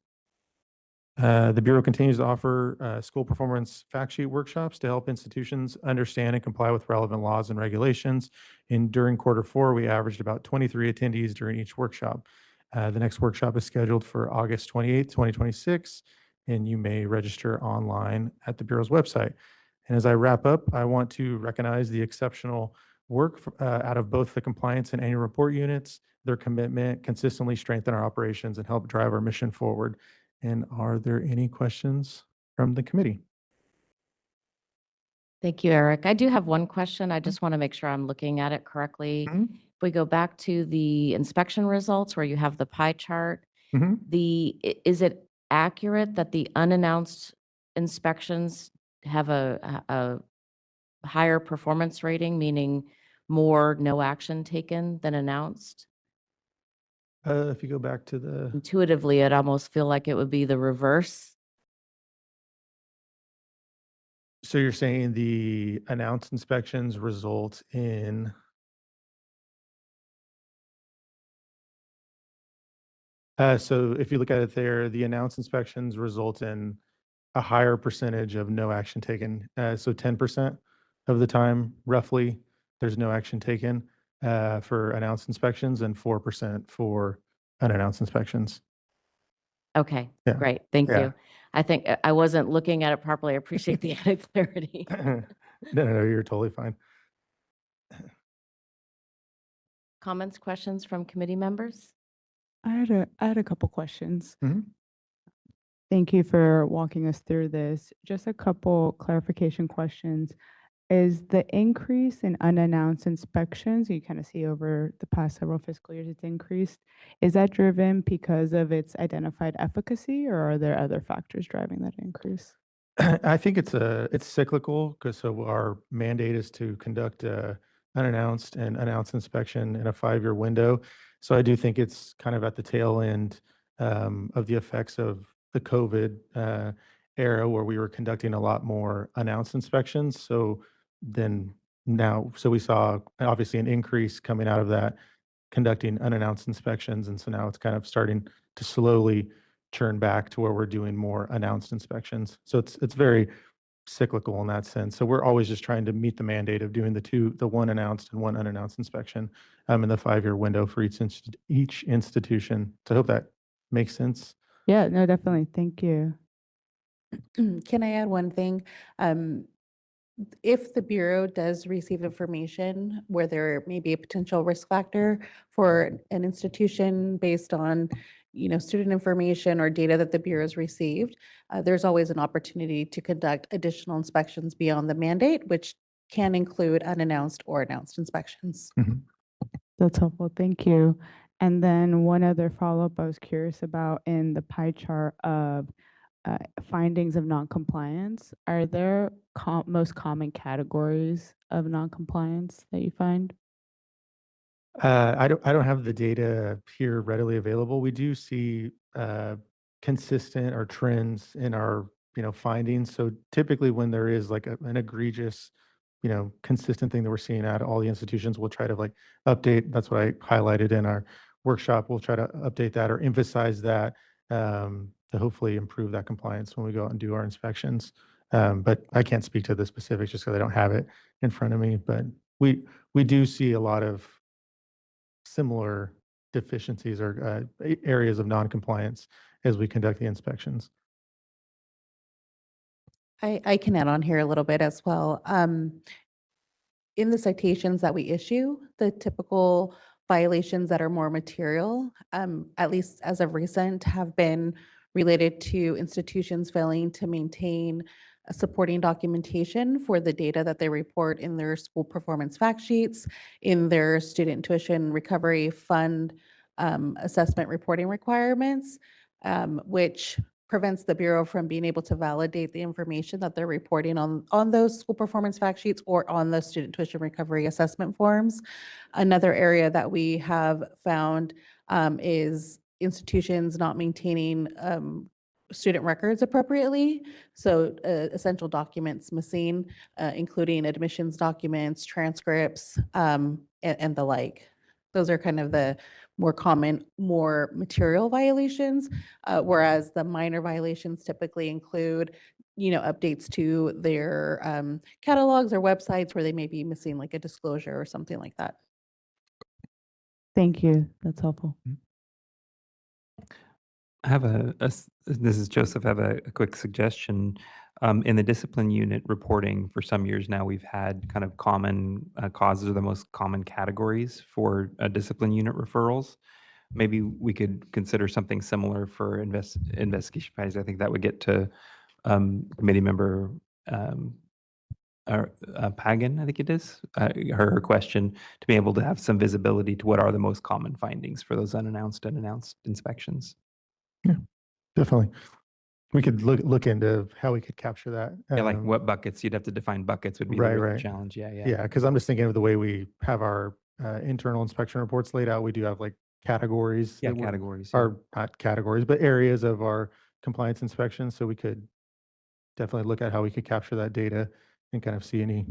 The Bureau continues to offer school performance fact sheet workshops to help institutions understand and comply with relevant laws and regulations. And during Q4, we averaged about 23 attendees during each workshop. The next workshop is scheduled for August 28th, 2026, and you may register online at the Bureau's website. And as I wrap up, I want to recognize the exceptional work out of both the compliance and annual report units. Their commitment consistently strengthen our operations and help drive our mission forward. And are there any questions from the committee? Thank you, Eric. I do have one question. I just want to make sure I'm looking at it correctly. Mhm. If we go back to the inspection results where you have the pie chart, Mhm. is it accurate that the unannounced inspections have a higher performance rating, meaning more no action taken than announced? If you go back to the, Intuitively, I'd almost feel like it would be the reverse. so you're saying the announced inspections result in, so if you look at it there, the announced inspections result in a higher percentage of no action taken. So 10% of the time, roughly, there's no action taken for announced inspections and 4% for unannounced inspections. Okay, Yeah. great. Thank Yeah. you. I think I wasn't looking at it properly. I appreciate the added clarity. No, you're totally fine. Comments, questions from committee members? I had a couple questions. Mhm. Thank you for walking us through this. Just a couple clarification questions. Is the increase in unannounced inspections, you kind of see over the past several fiscal years, it's increased. Is that driven because of its identified efficacy, or are there other factors driving that increase? I think it's cyclical, because so our mandate is to conduct unannounced and announced inspection in a 5-year window. So I do think it's kind of at the tail end of the effects of the COVID era, where we were conducting a lot more announced inspections. So we saw obviously an increase coming out of that, conducting unannounced inspections, and so now it's kind of starting to slowly turn back to where we're doing more announced inspections. So it's very cyclical in that sense. So we're always just trying to meet the mandate of doing the one announced and one unannounced inspection in the 5-year window for each institution. So I hope that makes sense. Yeah, no, definitely. Thank you. Can I add one thing? If the Bureau does receive information where there may be a potential risk factor for an institution based on, student information or data that the Bureau has received, there's always an opportunity to conduct additional inspections beyond the mandate, which can include unannounced or announced inspections. That's helpful. Thank you. And then one other follow-up I was curious about in the pie chart of findings of noncompliance. Are there most common categories of noncompliance that you find? I don't have the data here readily available. We do see consistent or trends in our, findings. So typically when there is like an egregious, consistent thing that we're seeing at all the institutions, we'll try to like update. That's what I highlighted in our workshop. We'll try to update that or emphasize that to hopefully improve that compliance when we go out and do our inspections. But I can't speak to the specifics just because I don't have it in front of me. But we do see a lot of similar deficiencies or areas of noncompliance as we conduct the inspections. I can add on here a little bit as well. In the citations that we issue, the typical violations that are more material, at least as of recent, have been related to institutions failing to maintain supporting documentation for the data that they report in their school performance fact sheets, in their student tuition recovery fund assessment reporting requirements, which prevents the Bureau from being able to validate the information that they're reporting on those school performance fact sheets or on the student tuition recovery assessment forms. Another area that we have found is institutions not maintaining student records appropriately. So essential documents missing, including admissions documents, transcripts, and the like. Those are kind of the more common, more material violations, whereas the minor violations typically include, updates to their catalogs or websites where they may be missing like a disclosure or something like that. Thank you. That's helpful. I have this is Joseph. I have a quick suggestion. In the discipline unit reporting for some years now, we've had kind of common causes or the most common categories for discipline unit referrals. Maybe we could consider something similar for investigation findings. I think that would get to committee member Pagan, I think it is, her question to be able to have some visibility to what are the most common findings for those unannounced and announced inspections. Yeah, definitely. We could look into how we could capture that. Yeah, like what buckets, you'd have to define buckets would be the Right, real right. challenge. Yeah, yeah. Yeah, because I'm just thinking of the way we have our internal inspection reports laid out. We do have like categories. Yeah, that categories. Yeah. Are not categories, but areas of our compliance inspection. So we could definitely look at how we could capture that data and kind of see any,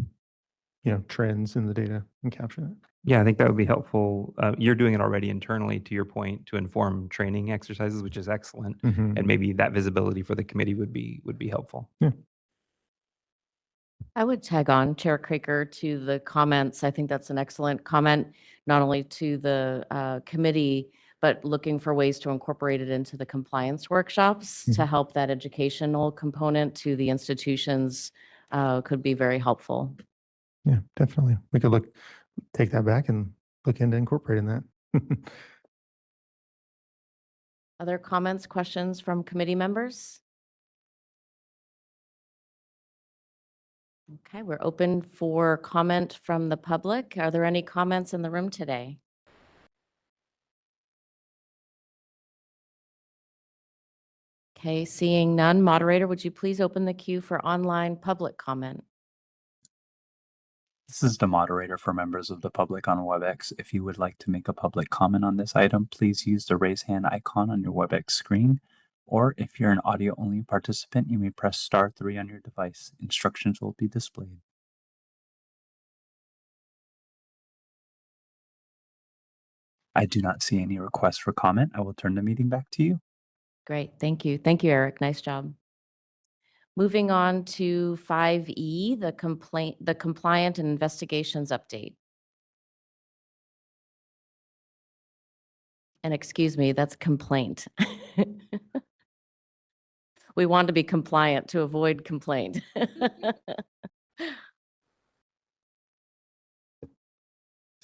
trends in the data and capture that. Yeah, I think that would be helpful. You're doing it already internally, to your point, to inform training exercises, which is excellent. And maybe that visibility for the committee would be helpful. Yeah. I would tag on Chair Kraker to the comments. I think that's an excellent comment, not only to the committee, but looking for ways to incorporate it into the compliance workshops to help that educational component to the institutions could be very helpful. Yeah, definitely. We could take that back and look into incorporating that. Other comments, questions from committee members? Okay, we're open for comment from the public. Are there any comments in the room today? Okay, seeing none. Moderator, would you please open the queue for online public comment? This is the moderator for members of the public on WebEx. If you would like to make a public comment on this item, please use the raise hand icon on your WebEx screen. Or if you're an audio-only participant, you may press *3 on your device. Instructions will be displayed. I do not see any requests for comment. I will turn the meeting back to you. Great, thank you. Thank you, Eric. Nice job. Moving on to 5E, the compliant and investigations update. And excuse me, that's complaint. We want to be compliant to avoid complaint.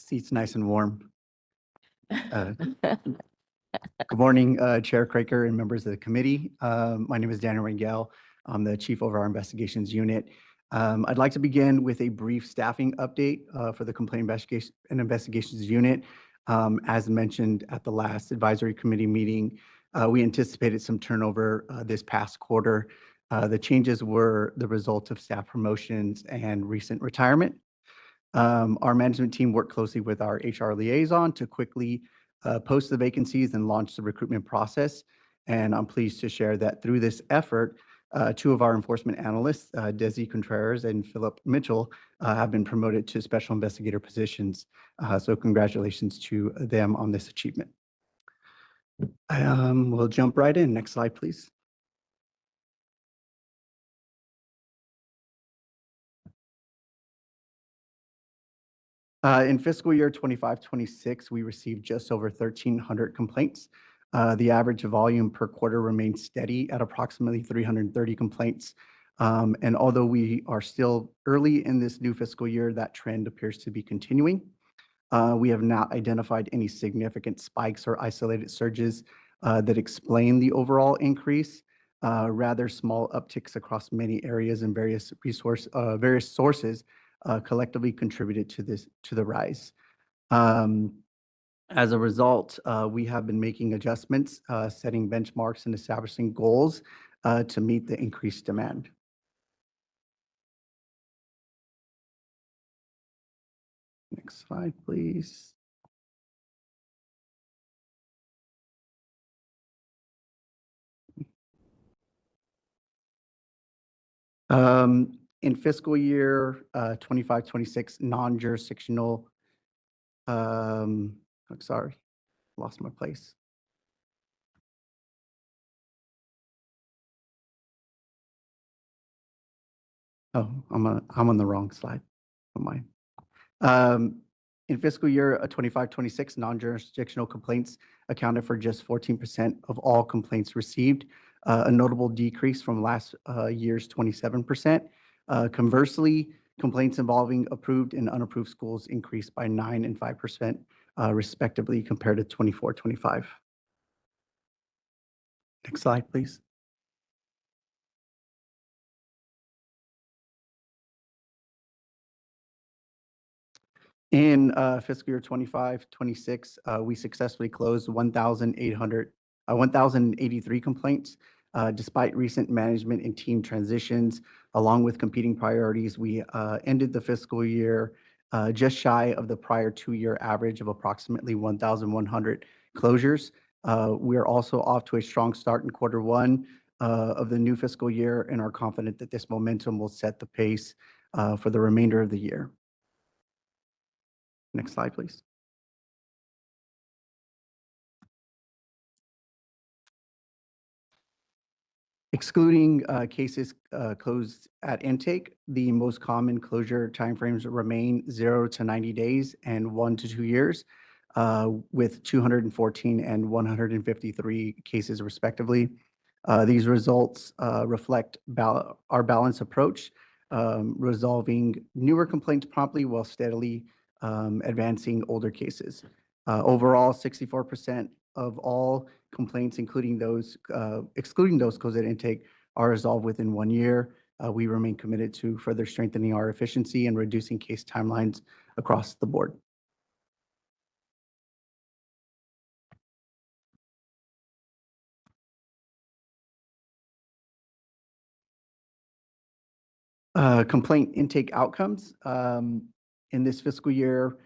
Seat's nice and warm. Good morning, Chair Craker and members of the committee. My name is Daniel Rangel. I'm the Chief over our Investigations Unit. I'd like to begin with a brief staffing update for the Complaint Investigation and Investigations Unit. As mentioned at the last advisory committee meeting, we anticipated some turnover this past quarter. The changes were the result of staff promotions and recent retirement. Our management team worked closely with our HR liaison to quickly post the vacancies and launch the recruitment process. And I'm pleased to share that through this effort, two of our enforcement analysts, Desi Contreras and Philip Mitchell, have been promoted to special investigator positions. So congratulations to them on this achievement. We'll jump right in. Next slide, please. In fiscal year 25-26, we received just over 1,300 complaints. The average volume per quarter remains steady at approximately 330 complaints. And although we are still early in this new fiscal year, that trend appears to be continuing. We have not identified any significant spikes or isolated surges that explain the overall increase. Rather, small upticks across many areas and various sources collectively contributed to the rise. As a result, we have been making adjustments, setting benchmarks and establishing goals to meet the increased demand. Next slide, please. In fiscal year 25-26, non-jurisdictional, I'm sorry, lost my place. Oh, I'm on the wrong slide. Don't mind. In fiscal year 25-26, non-jurisdictional complaints accounted for just 14% of all complaints received, a notable decrease from last year's 27%. Conversely, complaints involving approved and unapproved schools increased by 9% and 5%, respectively, compared to 24-25. Next slide, please. In fiscal year 25-26, we successfully closed 1,083 complaints. Despite recent management and team transitions, along with competing priorities, we ended the fiscal year just shy of the prior 2-year average of approximately 1,100 closures. We are also off to a strong start in Q1 of the new fiscal year and are confident that this momentum will set the pace for the remainder of the year. Next slide, please. Excluding cases closed at intake, the most common closure timeframes remain 0 to 90 days and 1 to 2 years, with 214 and 153 cases respectively. These results reflect our balanced approach, resolving newer complaints promptly while steadily advancing older cases. Overall, 64% of all complaints, excluding those closed at intake, are resolved within 1 year. We remain committed to further strengthening our efficiency and reducing case timelines across the board. Complaint intake outcomes. In this fiscal year,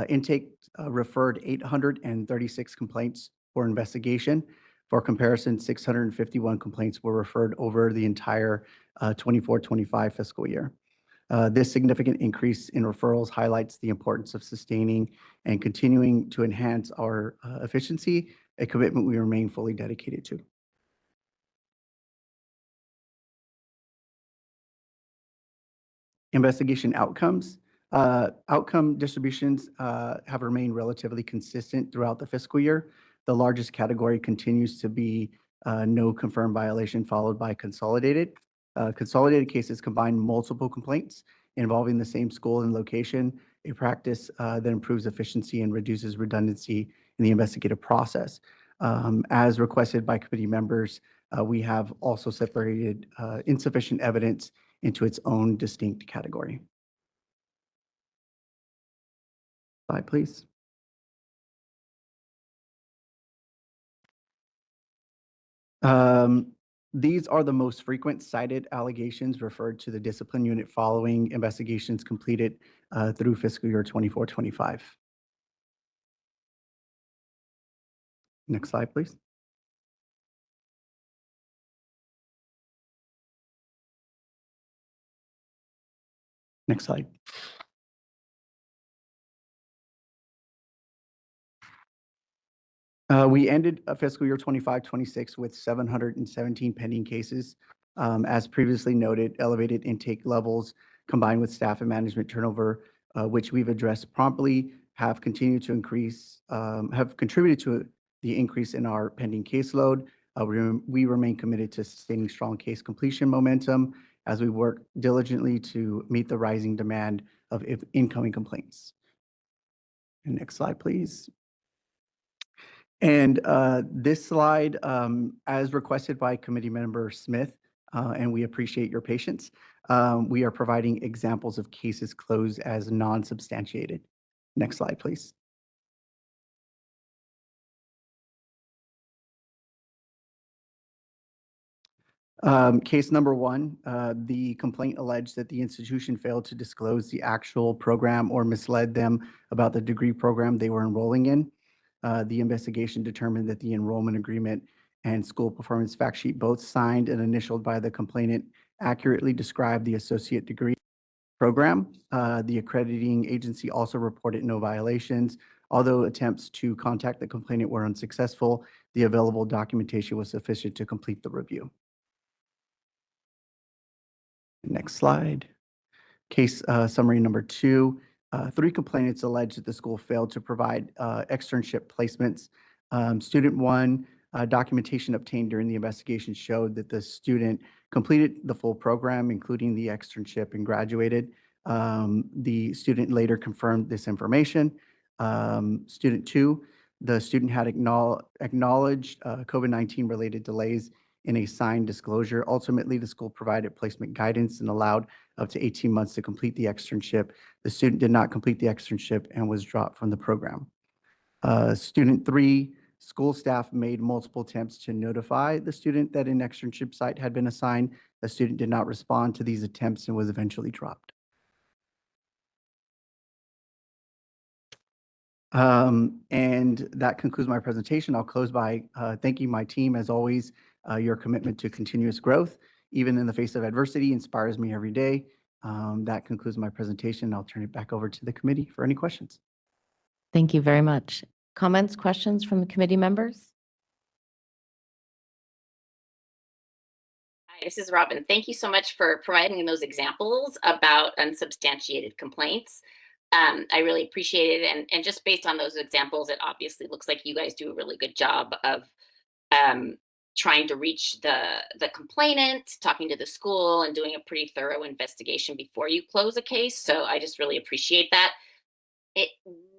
intake referred 836 complaints for investigation. For comparison, 651 complaints were referred over the entire 24-25 fiscal year. This significant increase in referrals highlights the importance of sustaining and continuing to enhance our efficiency, a commitment we remain fully dedicated to. Investigation outcomes. Outcome distributions have remained relatively consistent throughout the fiscal year. The largest category continues to be no confirmed violation, followed by consolidated. Consolidated cases combine multiple complaints involving the same school and location, a practice that improves efficiency and reduces redundancy in the investigative process. As requested by committee members, we have also separated insufficient evidence into its own distinct category. Slide, please. These are the most frequent cited allegations referred to the discipline unit following investigations completed through fiscal year 24-25. Next slide, please. Next slide. We ended fiscal year 25-26 with 717 pending cases. As previously noted, elevated intake levels combined with staff and management turnover, which we've addressed promptly, have continued to increase, have contributed to the increase in our pending caseload. We remain committed to sustaining strong case completion momentum as we work diligently to meet the rising demand of incoming complaints. And next slide, please. And this slide, as requested by committee member Smith, and we appreciate your patience, we are providing examples of cases closed as non-substantiated. Next slide, please. Case number one, the complaint alleged that the institution failed to disclose the actual program or misled them about the degree program they were enrolling in. The investigation determined that the enrollment agreement and school performance fact sheet, both signed and initialed by the complainant, accurately described the associate degree program. The accrediting agency also reported no violations. Although attempts to contact the complainant were unsuccessful, the available documentation was sufficient to complete the review. Next slide. Case summary number two. 3 complainants alleged that the school failed to provide externship placements. Student 1, documentation obtained during the investigation showed that the student completed the full program, including the externship, and graduated. The student later confirmed this information. Student 2, the student had acknowledged COVID-19 related delays in a signed disclosure. Ultimately, the school provided placement guidance and allowed up to 18 months to complete the externship. The student did not complete the externship and was dropped from the program. Student 3, school staff made multiple attempts to notify the student that an externship site had been assigned. The student did not respond to these attempts and was eventually dropped. And that concludes my presentation. I'll close by thanking my team. As always, your commitment to continuous growth, even in the face of adversity, inspires me every day. That concludes my presentation. I'll turn it back over to the committee for any questions. Thank you very much. Comments, questions from the committee members? Hi, this is Robin. Thank you so much for providing those examples about unsubstantiated complaints. I really appreciate it. And just based on those examples, it obviously looks like you guys do a really good job of trying to reach the complainant, talking to the school, and doing a pretty thorough investigation before you close a case. So I just really appreciate that. It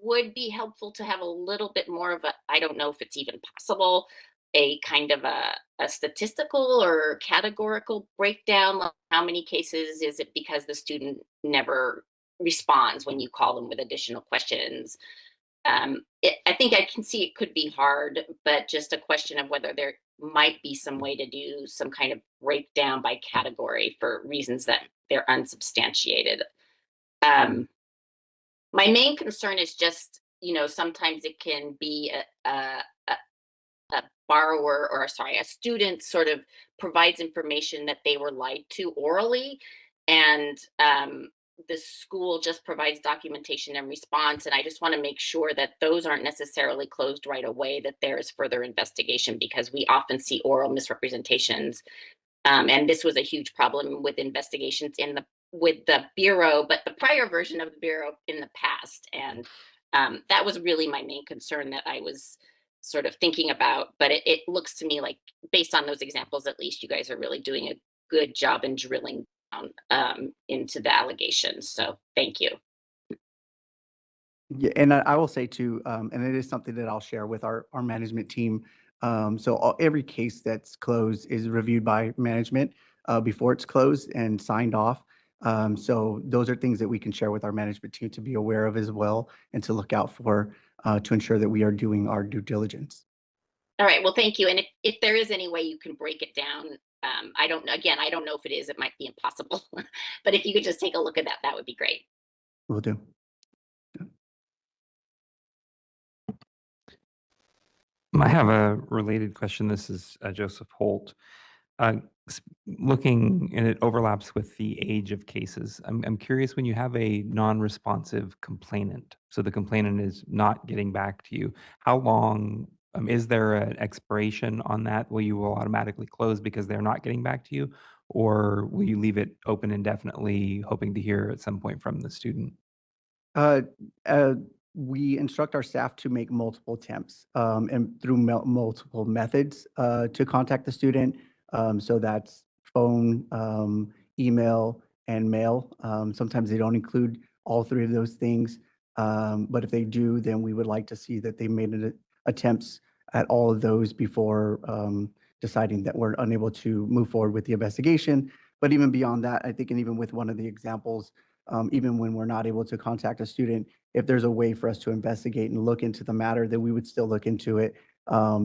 would be helpful to have a little bit more of a, I don't know if it's even possible, a kind of a statistical or categorical breakdown. Like how many cases is it because the student never responds when you call them with additional questions? I think I can see it could be hard, but just a question of whether there might be some way to do some kind of breakdown by category for reasons that they're unsubstantiated. My main concern is just, sometimes it can be a borrower, or sorry, a student sort of provides information that they were lied to orally, and the school just provides documentation and response. And I just want to make sure that those aren't necessarily closed right away, that there is further investigation, because we often see oral misrepresentations. And this was a huge problem with investigations with the Bureau, but the prior version of the Bureau in the past. And that was really my main concern that I was sort of thinking about. But it looks to me like, based on those examples, at least, you guys are really doing a good job in drilling into the allegations. So thank you. Yeah, and I will say too, and it is something that I'll share with our management team. Every case that's closed is reviewed by management before it's closed and signed off. So those are things that we can share with our management team to be aware of as well and to look out for to ensure that we are doing our due diligence. All right, well, thank you. And if there is any way you can break it down, I don't know, again, I don't know if it is, it might be impossible, but if you could just take a look at that, that would be great. Will do. I have a related question. This is Joseph Holt. Uh, Looking, and it overlaps with the age of cases. I'm curious, when you have a non-responsive complainant, so the complainant is not getting back to you, how long, is there an expiration on that? Will you automatically close because they're not getting back to you? Or will you leave it open indefinitely, hoping to hear at some point from the student? Uh, uh, we instruct our staff to make multiple attempts and through multiple methods to contact the student. So that's phone, email, and mail. Sometimes they don't include all three of those things. But if they do, then we would like to see that they made attempts at all of those before deciding that we're unable to move forward with the investigation. But even beyond that, I think, and even with one of the examples, even when we're not able to contact a student, if there's a way for us to investigate and look into the matter, then we would still look into it.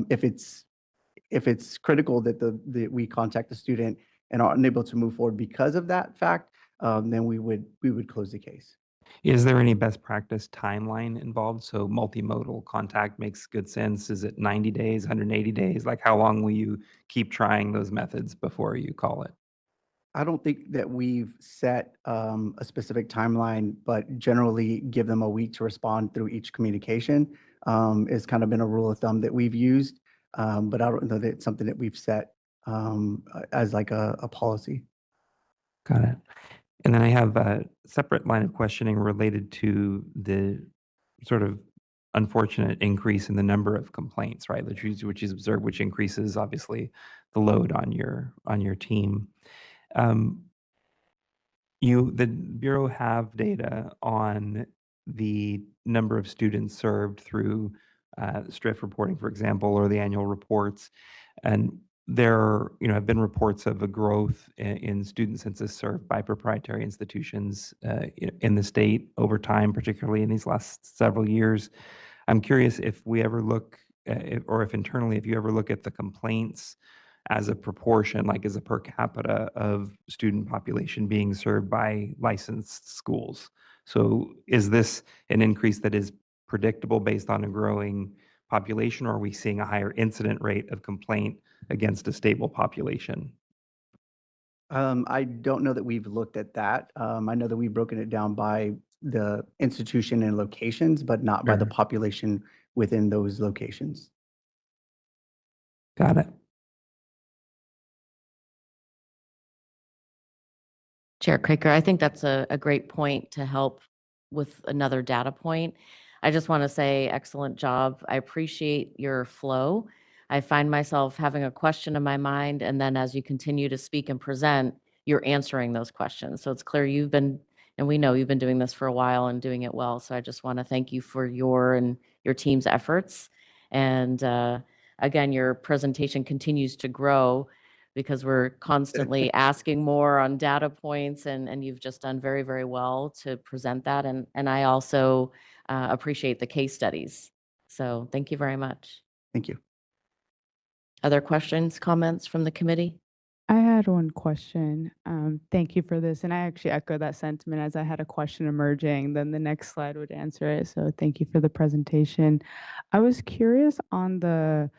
If it's critical that we contact the student and are unable to move forward because of that fact, then we would close the case. Is there any best practice timeline involved? So multimodal contact makes good sense. Is it 90 days, 180 days? Like, how long will you keep trying those methods before you call it? I don't think that we've set a specific timeline, but generally give them a week to respond through each communication. It's kind of been a rule of thumb that we've used, but I don't know that it's something that we've set as like a policy. Got it. And then I have a separate line of questioning related to the sort of unfortunate increase in the number of complaints, right? Which is observed, which increases obviously the load on your team. The Bureau have data on the number of students served through STRIF reporting, for example, or the annual reports. And there, have been reports of a growth in student census served by proprietary institutions in the state over time, particularly in these last several years. I'm curious if we ever look, or if internally, if you ever look at the complaints as a proportion, like as a per capita of student population being served by licensed schools. So is this an increase that is predictable based on a growing population, or are we seeing a higher incident rate of complaint against a stable population? I don't know that we've looked at that. I know that we've broken it down by the institution and locations, but not by the Sure. population within those locations. Got it. Chair Craker, I think that's a great point to help with another data point. I just want to say excellent job. I appreciate your flow. I find myself having a question in my mind, and then as you continue to speak and present, you're answering those questions. So it's clear you've been, and we know you've been doing this for a while and doing it well. So I just want to thank you for your and your team's efforts. And again, your presentation continues to grow because we're constantly asking more on data points, and you've just done very, very well to present that. And I also appreciate the case studies. So thank you very much. Thank you. Other questions, comments from the committee? I had one question. Thank you for this. And I actually echo that sentiment as I had a question emerging, then the next slide would answer it. So thank you for the presentation. I was curious on the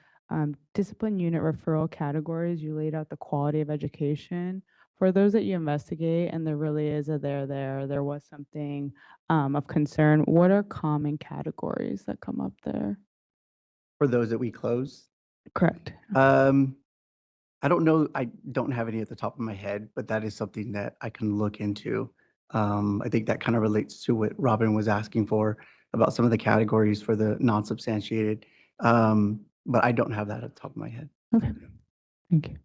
discipline unit referral categories. You laid out the quality of education. For those that you investigate and there really is a there was something of concern, what are common categories that come up there? For those that we close? Correct. I don't know. I don't have any at the top of my head, but that is something that I can look into. I think that kind of relates to what Robin was asking for about some of the categories for the non-substantiated. But I don't have that at the top of my head. Okay. Thank you.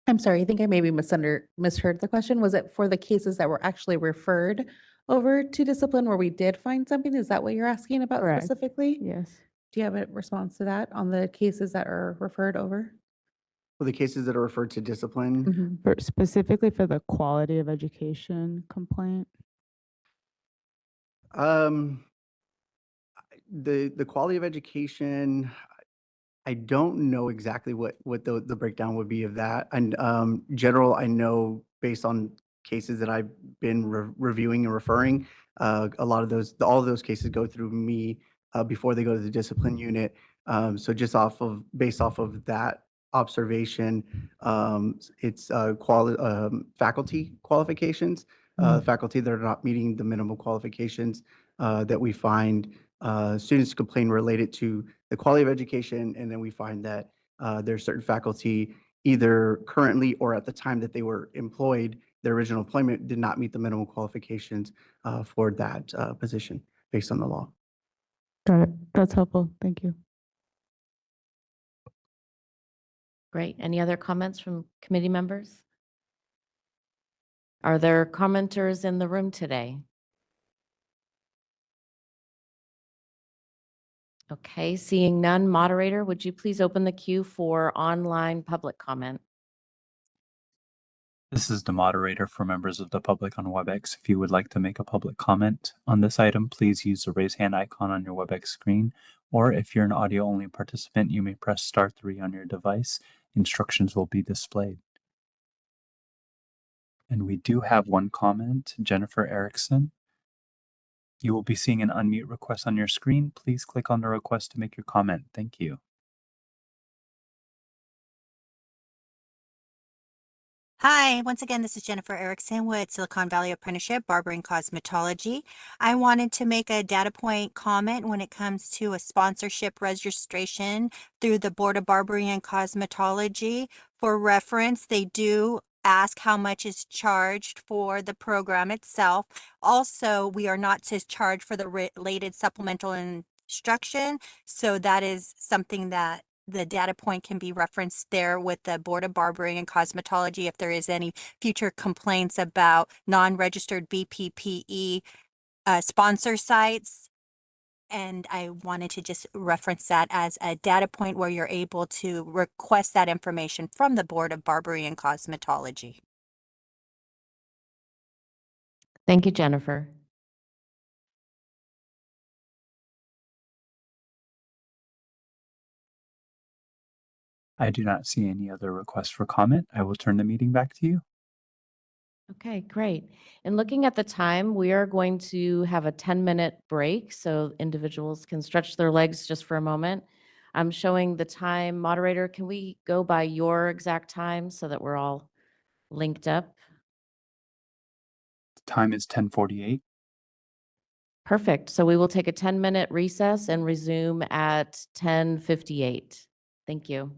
I'm sorry, I think I maybe misheard the question. Was it for the cases that were actually referred over to discipline where we did find something? Is that what you're asking about Correct. specifically? Yes. Do you have a response to that on the cases that are referred over? For the cases that are referred to discipline, Specifically for the quality of education complaint. um, the quality of education, I don't know exactly what the breakdown would be of that. And general, I know based on cases that I've been reviewing and referring, a lot of all of those cases go through me before they go to the discipline unit. So just based off of that observation, it's faculty qualifications, faculty that are not meeting the minimum qualifications that we find students complain related to the quality of education, and then we find that there's certain faculty either currently or at the time that they were employed, their original employment did not meet the minimum qualifications for that position based on the law. Got it. That's helpful. Thank you. Great. Any other comments from committee members? Are there commenters in the room today? Okay, seeing none, moderator, would you please open the queue for online public comment? This is the moderator for members of the public on WebEx. If you would like to make a public comment on this item, please use the raise hand icon on your WebEx screen. Or if you're an audio-only participant, you may press *3 on your device. Instructions will be displayed. And we do have one comment, Jennifer Erickson. You will be seeing an unmute request on your screen. Please click on the request to make your comment. Thank you. Hi, once again, this is Jennifer Erickson with Silicon Valley Apprenticeship, Barbering Cosmetology. I wanted to make a data point comment when it comes to a sponsorship registration through the Board of Barbering and Cosmetology. For reference, they do ask how much is charged for the program itself. Also, we are not to charge for the related supplemental instruction, so that is something that the data point can be referenced there with the Board of Barbering and Cosmetology if there is any future complaints about non-registered BPPE sponsor sites. And I wanted to just reference that as a data point where you're able to request that information from the Board of Barbering and Cosmetology. Thank you, Jennifer. I do not see any other requests for comment. I will turn the meeting back to you. Okay, great. And looking at the time, we are going to have a 10-minute break so individuals can stretch their legs just for a moment. I'm showing the time. Moderator, can we go by your exact time so that we're all linked up? The time is 10:48. Perfect. So we will take a 10-minute recess and resume at 10:58. Thank you.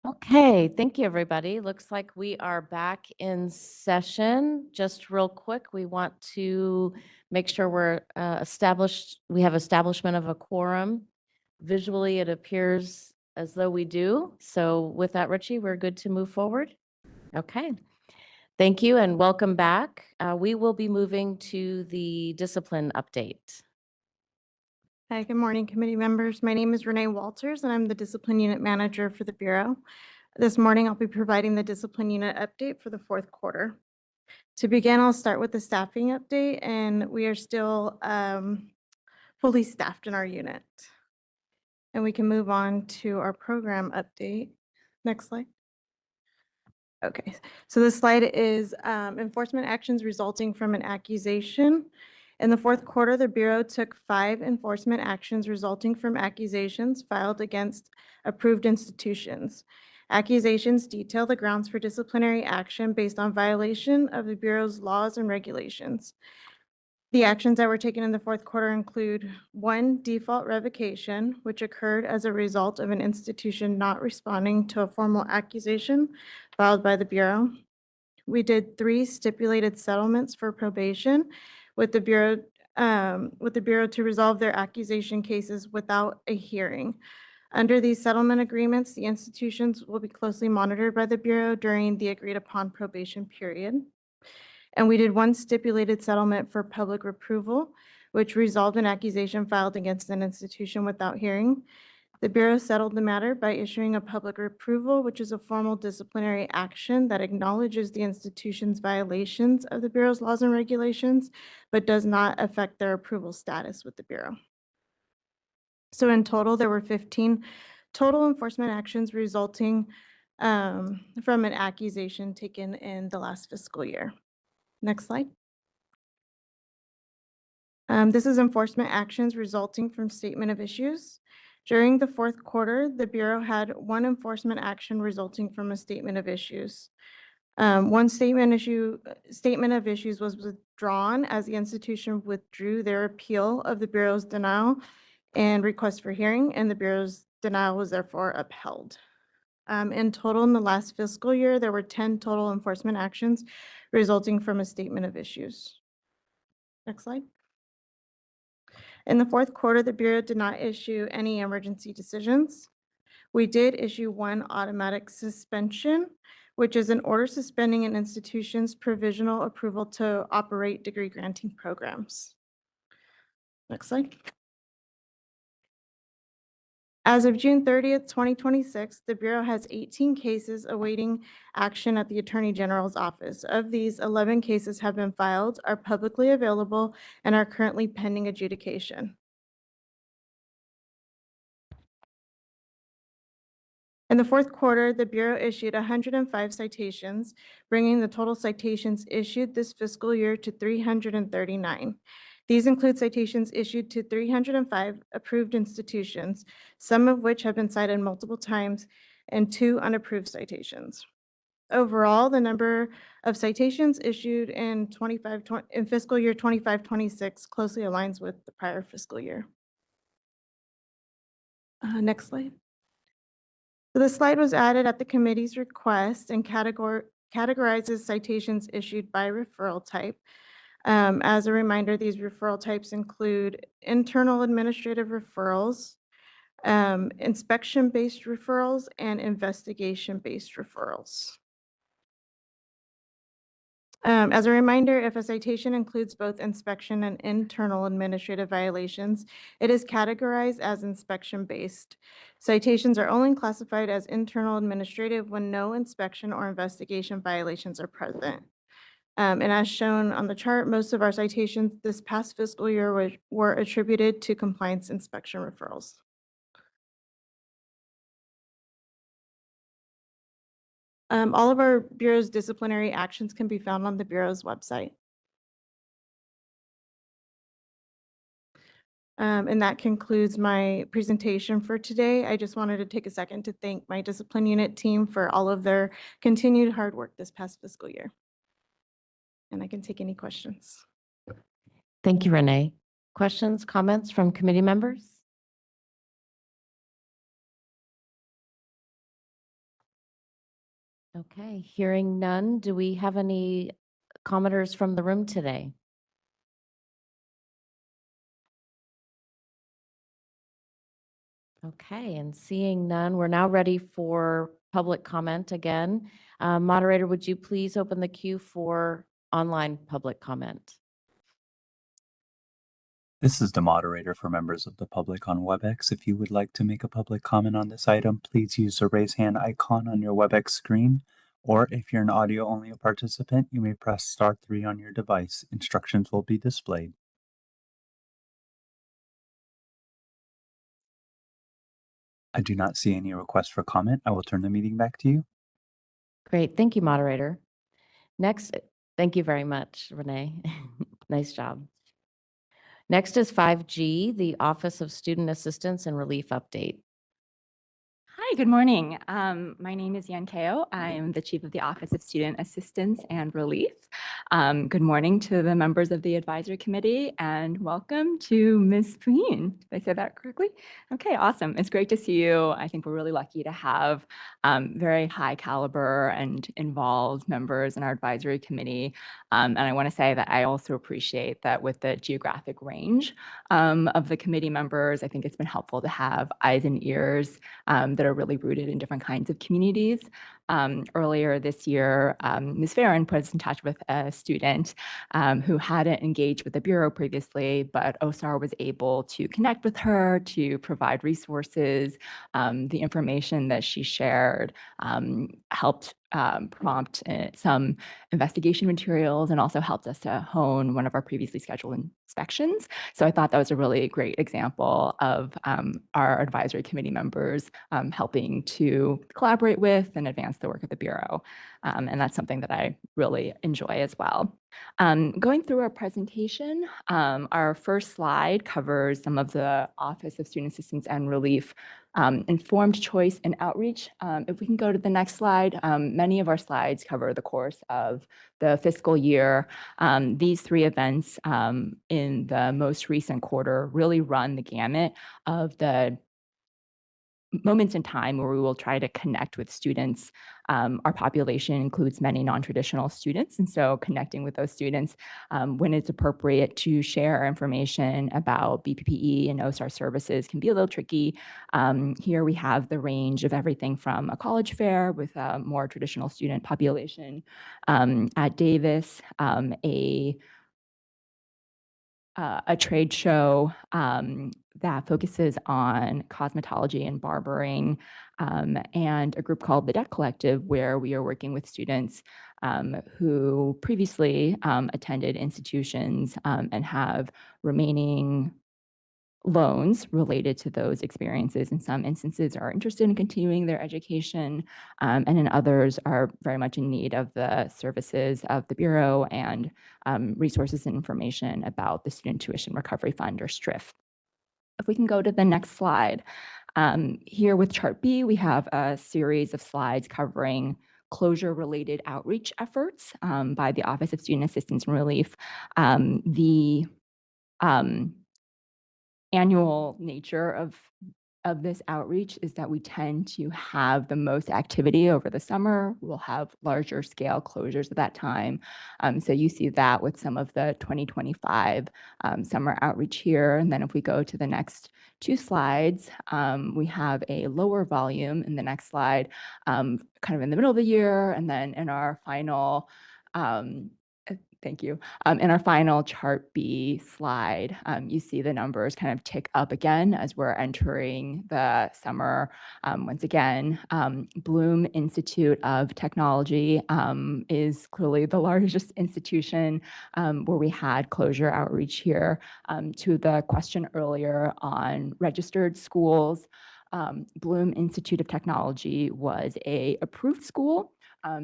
Okay, thank you, everybody. Looks like we are back in session. Just real quick, we want to make sure we're we have establishment of a quorum. Visually, it appears as though we do. So with that, Richie, we're good to move forward? Okay. Thank you and welcome back. We will be moving to the discipline update. Hi, good morning, committee members. My name is Renee Walters, and I'm the Discipline Unit Manager for the Bureau. This morning, I'll be providing the Discipline Unit update for the fourth quarter. To begin, I'll start with the staffing update, and we are still fully staffed in our unit. And we can move on to our program update. Next slide. Okay, so this slide is enforcement actions resulting from an accusation. In the fourth quarter, the Bureau took 5 enforcement actions resulting from accusations filed against approved institutions. Accusations detail the grounds for disciplinary action based on violation of the Bureau's laws and regulations. The actions that were taken in the fourth quarter include 1, default revocation, which occurred as a result of an institution not responding to a formal accusation filed by the Bureau. We did 3 stipulated settlements for probation, with the Bureau with the Bureau to resolve their accusation cases without a hearing. Under these settlement agreements, the institutions will be closely monitored by the Bureau during the agreed-upon probation period. And we did one stipulated settlement for public approval, which resolved an accusation filed against an institution without hearing. The Bureau settled the matter by issuing a public approval, which is a formal disciplinary action that acknowledges the institution's violations of the Bureau's laws and regulations, but does not affect their approval status with the Bureau. So in total, there were 15 total enforcement actions resulting from an accusation taken in the last fiscal year. Next slide. This is enforcement actions resulting from statement of issues. During the fourth quarter, the Bureau had one enforcement action resulting from a statement of issues. One statement of issues was withdrawn as the institution withdrew their appeal of the Bureau's denial and request for hearing, and the Bureau's denial was therefore upheld. In total, in the last fiscal year, there were 10 total enforcement actions resulting from a statement of issues. Next slide. In the fourth quarter, the Bureau did not issue any emergency decisions. We did issue one automatic suspension, which is an order suspending an institution's provisional approval to operate degree granting programs. Next slide. As of June 30th, 2026, the Bureau has 18 cases awaiting action at the Attorney General's office. Of these, 11 cases have been filed, are publicly available, and are currently pending adjudication. In the fourth quarter, the Bureau issued 105 citations, bringing the total citations issued this fiscal year to 339. These include citations issued to 305 approved institutions, some of which have been cited multiple times, and 2 unapproved citations. Overall, the number of citations issued in fiscal year 25-26 closely aligns with the prior fiscal year. Next slide. So the slide was added at the committee's request and categorizes citations issued by referral type. As a reminder, these referral types include internal administrative referrals, inspection-based referrals, and investigation-based referrals. As a reminder, if a citation includes both inspection and internal administrative violations, it is categorized as inspection-based. Citations are only classified as internal administrative when no inspection or investigation violations are present. And as shown on the chart, most of our citations this past fiscal year were attributed to compliance inspection referrals. All of our Bureau's disciplinary actions can be found on the Bureau's website. And that concludes my presentation for today. I just wanted to take a second to thank my discipline unit team for all of their continued hard work this past fiscal year. And I can take any questions. Thank you, Renee. Questions, comments from committee members? Okay, hearing none, do we have any commenters from the room today? Okay, and seeing none, we're now ready for public comment again. Moderator, would you please open the queue for online public comment? This is the moderator for members of the public on WebEx. If you would like to make a public comment on this item, please use the raise hand icon on your WebEx screen. Or if you're an audio-only participant, you may press *3 on your device. Instructions will be displayed. I do not see any requests for comment. I will turn the meeting back to you. Great, thank you, moderator. Next, thank you very much, Renee. Nice job. Next is 5G, the Office of Student Assistance and Relief update. Hi, Hi, good morning. My name is Yan Kao. I am the Chief of the Office of Student Assistance and Relief. Good morning to the members of the Advisory Committee and welcome to Ms. Peen. Did I say that correctly? Okay, awesome. It's great to see you. I think we're really lucky to have very high caliber and involved members in our Advisory Committee. And I want to say that I also appreciate that with the geographic range of the committee members, I think it's been helpful to have eyes and ears that are really rooted in different kinds of communities. Earlier this year, Ms. Farron put us in touch with a student who hadn't engaged with the Bureau previously, but OSAR was able to connect with her to provide resources. The information that she shared helped prompt some investigation materials and also helped us to hone one of our previously scheduled inspections. So I thought that was a really great example of our advisory committee members helping to collaborate with and advance the work of the Bureau. And that's something that I really enjoy as well. Going through our presentation, our first slide covers some of the Office of Student Assistance and Relief informed choice and outreach. If we can go to the next slide, many of our slides cover the course of the fiscal year. These three events in the most recent quarter really run the gamut of the moments in time where we will try to connect with students. Our population includes many non-traditional students, and so connecting with those students when it's appropriate to share information about BPPE and OSAR services can be a little tricky. Here we have the range of everything from a college fair with a more traditional student population at Davis, a trade show that focuses on cosmetology and barbering, and a group called the Debt Collective, where we are working with students who previously attended institutions and have remaining loans related to those experiences. In some instances are interested in continuing their education, and in others are very much in need of the services of the Bureau and resources and information about the Student Tuition Recovery Fund, or STRIF. If we can go to the next slide. Here with Chart B, we have a series of slides covering closure-related outreach efforts by the Office of Student Assistance and Relief. The annual nature of this outreach is that we tend to have the most activity over the summer. We'll have larger scale closures at that time. So you see that with some of the 2025 summer outreach here. And then if we go to the next two slides, we have a lower volume in the next slide, kind of in the middle of the year. And then in our final, thank you. In our final Chart B slide, you see the numbers kind of tick up again as we're entering the summer. Once again, Bloom Institute of Technology is clearly the largest institution where we had closure outreach here. To the question earlier on registered schools, Bloom Institute of Technology was a approved school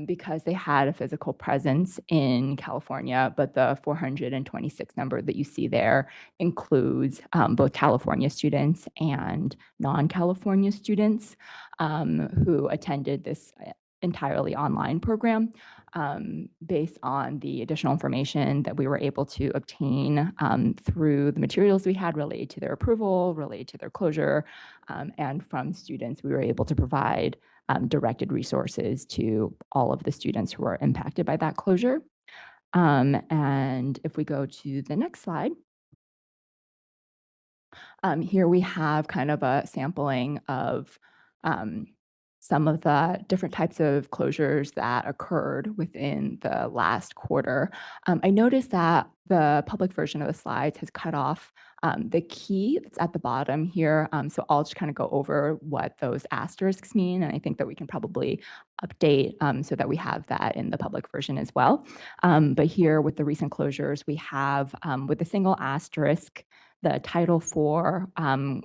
because they had a physical presence in California, but the 426 number that you see there includes both California students and non-California students who attended this entirely online program. Based on the additional information that we were able to obtain through the materials we had related to their approval, related to their closure, and from students, we were able to provide directed resources to all of the students who were impacted by that closure. And if we go to the next slide, here we have kind of a sampling of some of the different types of closures that occurred within the last quarter. I noticed that the public version of the slides has cut off the key that's at the bottom here. So I'll just kind of go over what those asterisks mean. And I think that we can probably update so that we have that in the public version as well. But here with the recent closures, we have with a single asterisk, the Title IV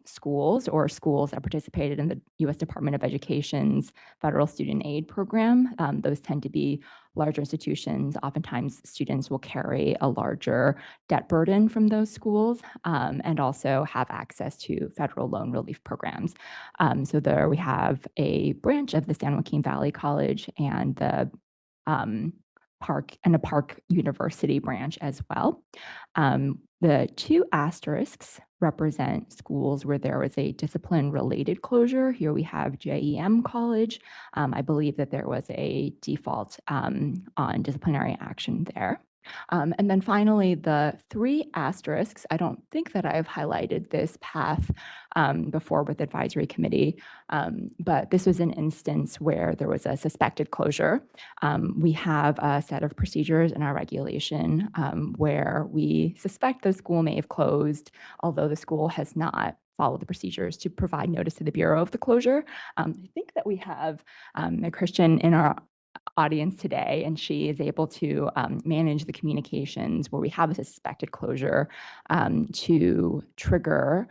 schools or schools that participated in the U.S. Department of Education's federal student aid program. Those tend to be larger institutions. Oftentimes, students will carry a larger debt burden from those schools and also have access to federal loan relief programs. So there we have a branch of the San Joaquin Valley College and the Park University branch as well. The two asterisks represent schools where there was a discipline-related closure. Here we have JEM College. I believe that there was a default on disciplinary action there. And then finally, the three asterisks, I don't think that I've highlighted this path before with advisory committee, but this was an instance where there was a suspected closure. We have a set of procedures in our regulation where we suspect the school may have closed, although the school has not followed the procedures to provide notice to the Bureau of the closure. I think that we have a Christian in our audience today, and she is able to manage the communications where we have a suspected closure to trigger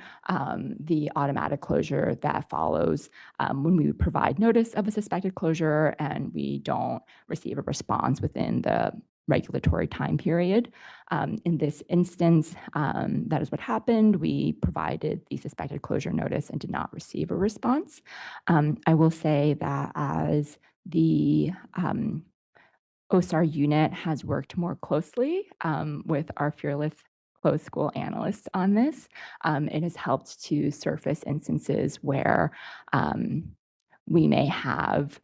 the automatic closure that follows when we provide notice of a suspected closure and we don't receive a response within the regulatory time period. In this instance, that is what happened. We provided the suspected closure notice and did not receive a response. I will say that as the OSAR unit has worked more closely with our fearless closed school analysts on this. It has helped to surface instances where we may have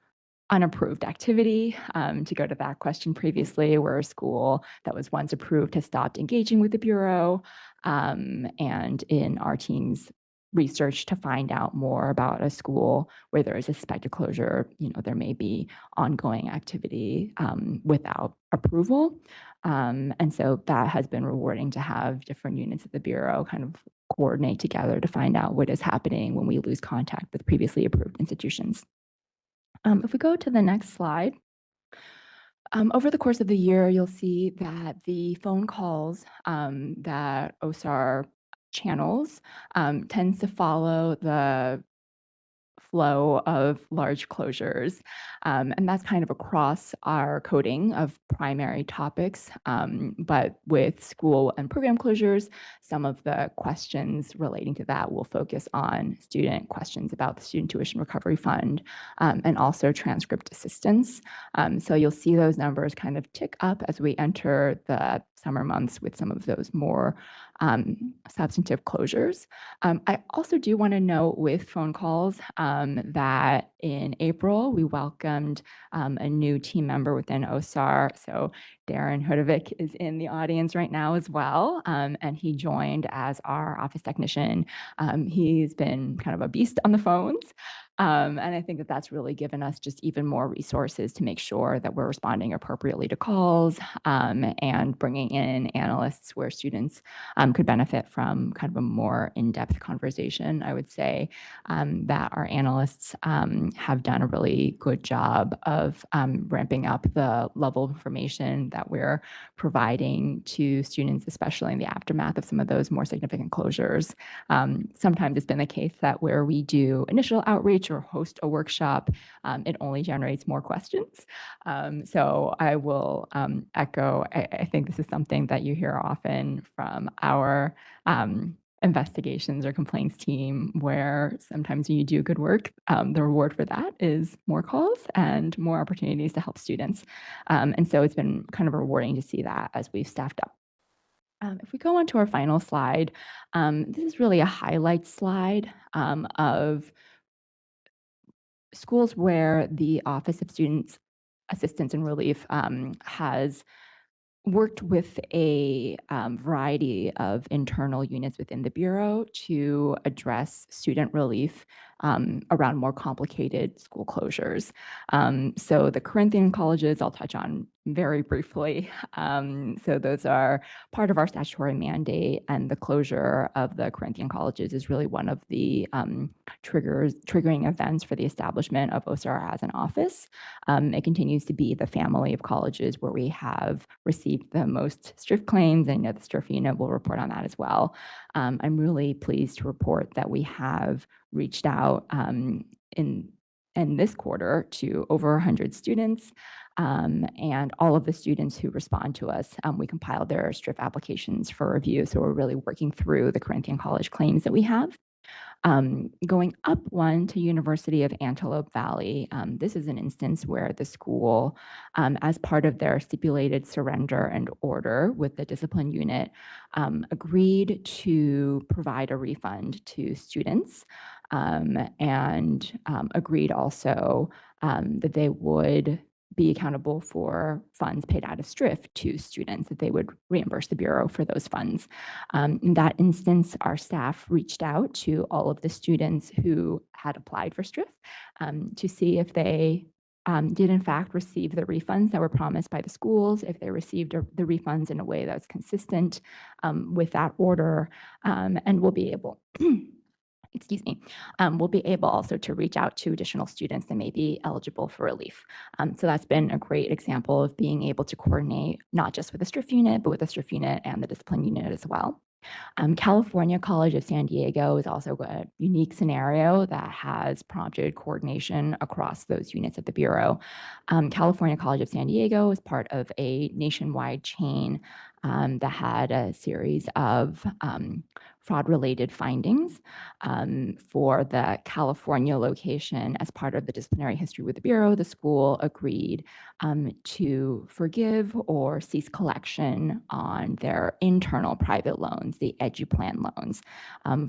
unapproved activity. To go to that question previously, where a school that was once approved has stopped engaging with the Bureau. And in our team's research to find out more about a school where there is a suspected closure, there may be ongoing activity without approval. And so that has been rewarding to have different units of the Bureau kind of coordinate together to find out what is happening when we lose contact with previously approved institutions. If we go to the next slide, over the course of the year, you'll see that the phone calls that OSAR channels tends to follow the flow of large closures. And that's kind of across our coding of primary topics. But with school and program closures, some of the questions relating to that will focus on student questions about the Student Tuition Recovery Fund and also transcript assistance. So you'll see those numbers kind of tick up as we enter the summer months with some of those more substantive closures. I also do want to note with phone calls that in April, we welcomed a new team member within OSAR. So Darren Hudovic is in the audience right now as well, and he joined as our office technician. He's been kind of a beast on the phones. And I think that that's really given us just even more resources to make sure that we're responding appropriately to calls and bringing in analysts where students could benefit from kind of a more in-depth conversation. I would say that our analysts have done a really good job of ramping up the level of information that we're providing to students, especially in the aftermath of some of those more significant closures. Sometimes it's been the case that where we do initial outreach or host a workshop, it only generates more questions. So I will echo, I think this is something that you hear often from our investigations or complaints team, where sometimes when you do good work, the reward for that is more calls and more opportunities to help students. And so it's been kind of rewarding to see that as we've staffed up. If we go on to our final slide, this is really a highlight slide of schools where the Office of Student Assistance and Relief has worked with a variety of internal units within the Bureau to address student relief around more complicated school closures. So the Corinthian colleges, I'll touch on very briefly. So those are part of our statutory mandate, and the closure of the Corinthian colleges is really one of the triggering events for the establishment of OSAR as an office. It continues to be the family of colleges where we have received received the most STRIF claims, and the STRIF unit will report on that as well. I'm really pleased to report that we have reached out in this quarter to over 100 students, and all of the students who respond to us, we compile their STRIF applications for review. So we're really working through the Corinthian College claims that we have. Going up one to University of Antelope Valley, this is an instance where the school, as part of their stipulated surrender and order with the discipline unit, agreed to provide a refund to students, and agreed also that they would be accountable for funds paid out of STRIF to students, that they would reimburse the Bureau for those funds. In that instance, our staff reached out to all of the students who had applied for STRIF to see if they did in fact receive the refunds that were promised by the schools, if they received the refunds in a way that's consistent with that order, and we'll be able excuse me, we'll be able also to reach out to additional students that may be eligible for relief. So that's been a great example of being able to coordinate not just with the STRIF unit, but with the STRIF unit and the discipline unit as well. California College of San Diego is also a unique scenario that has prompted coordination across those units at the Bureau. California College of San Diego is part of a nationwide chain that had a series of fraud-related findings. For the California location, as part of the disciplinary history with the Bureau, the school agreed to forgive or cease collection on their internal private loans, the EduPlan loans,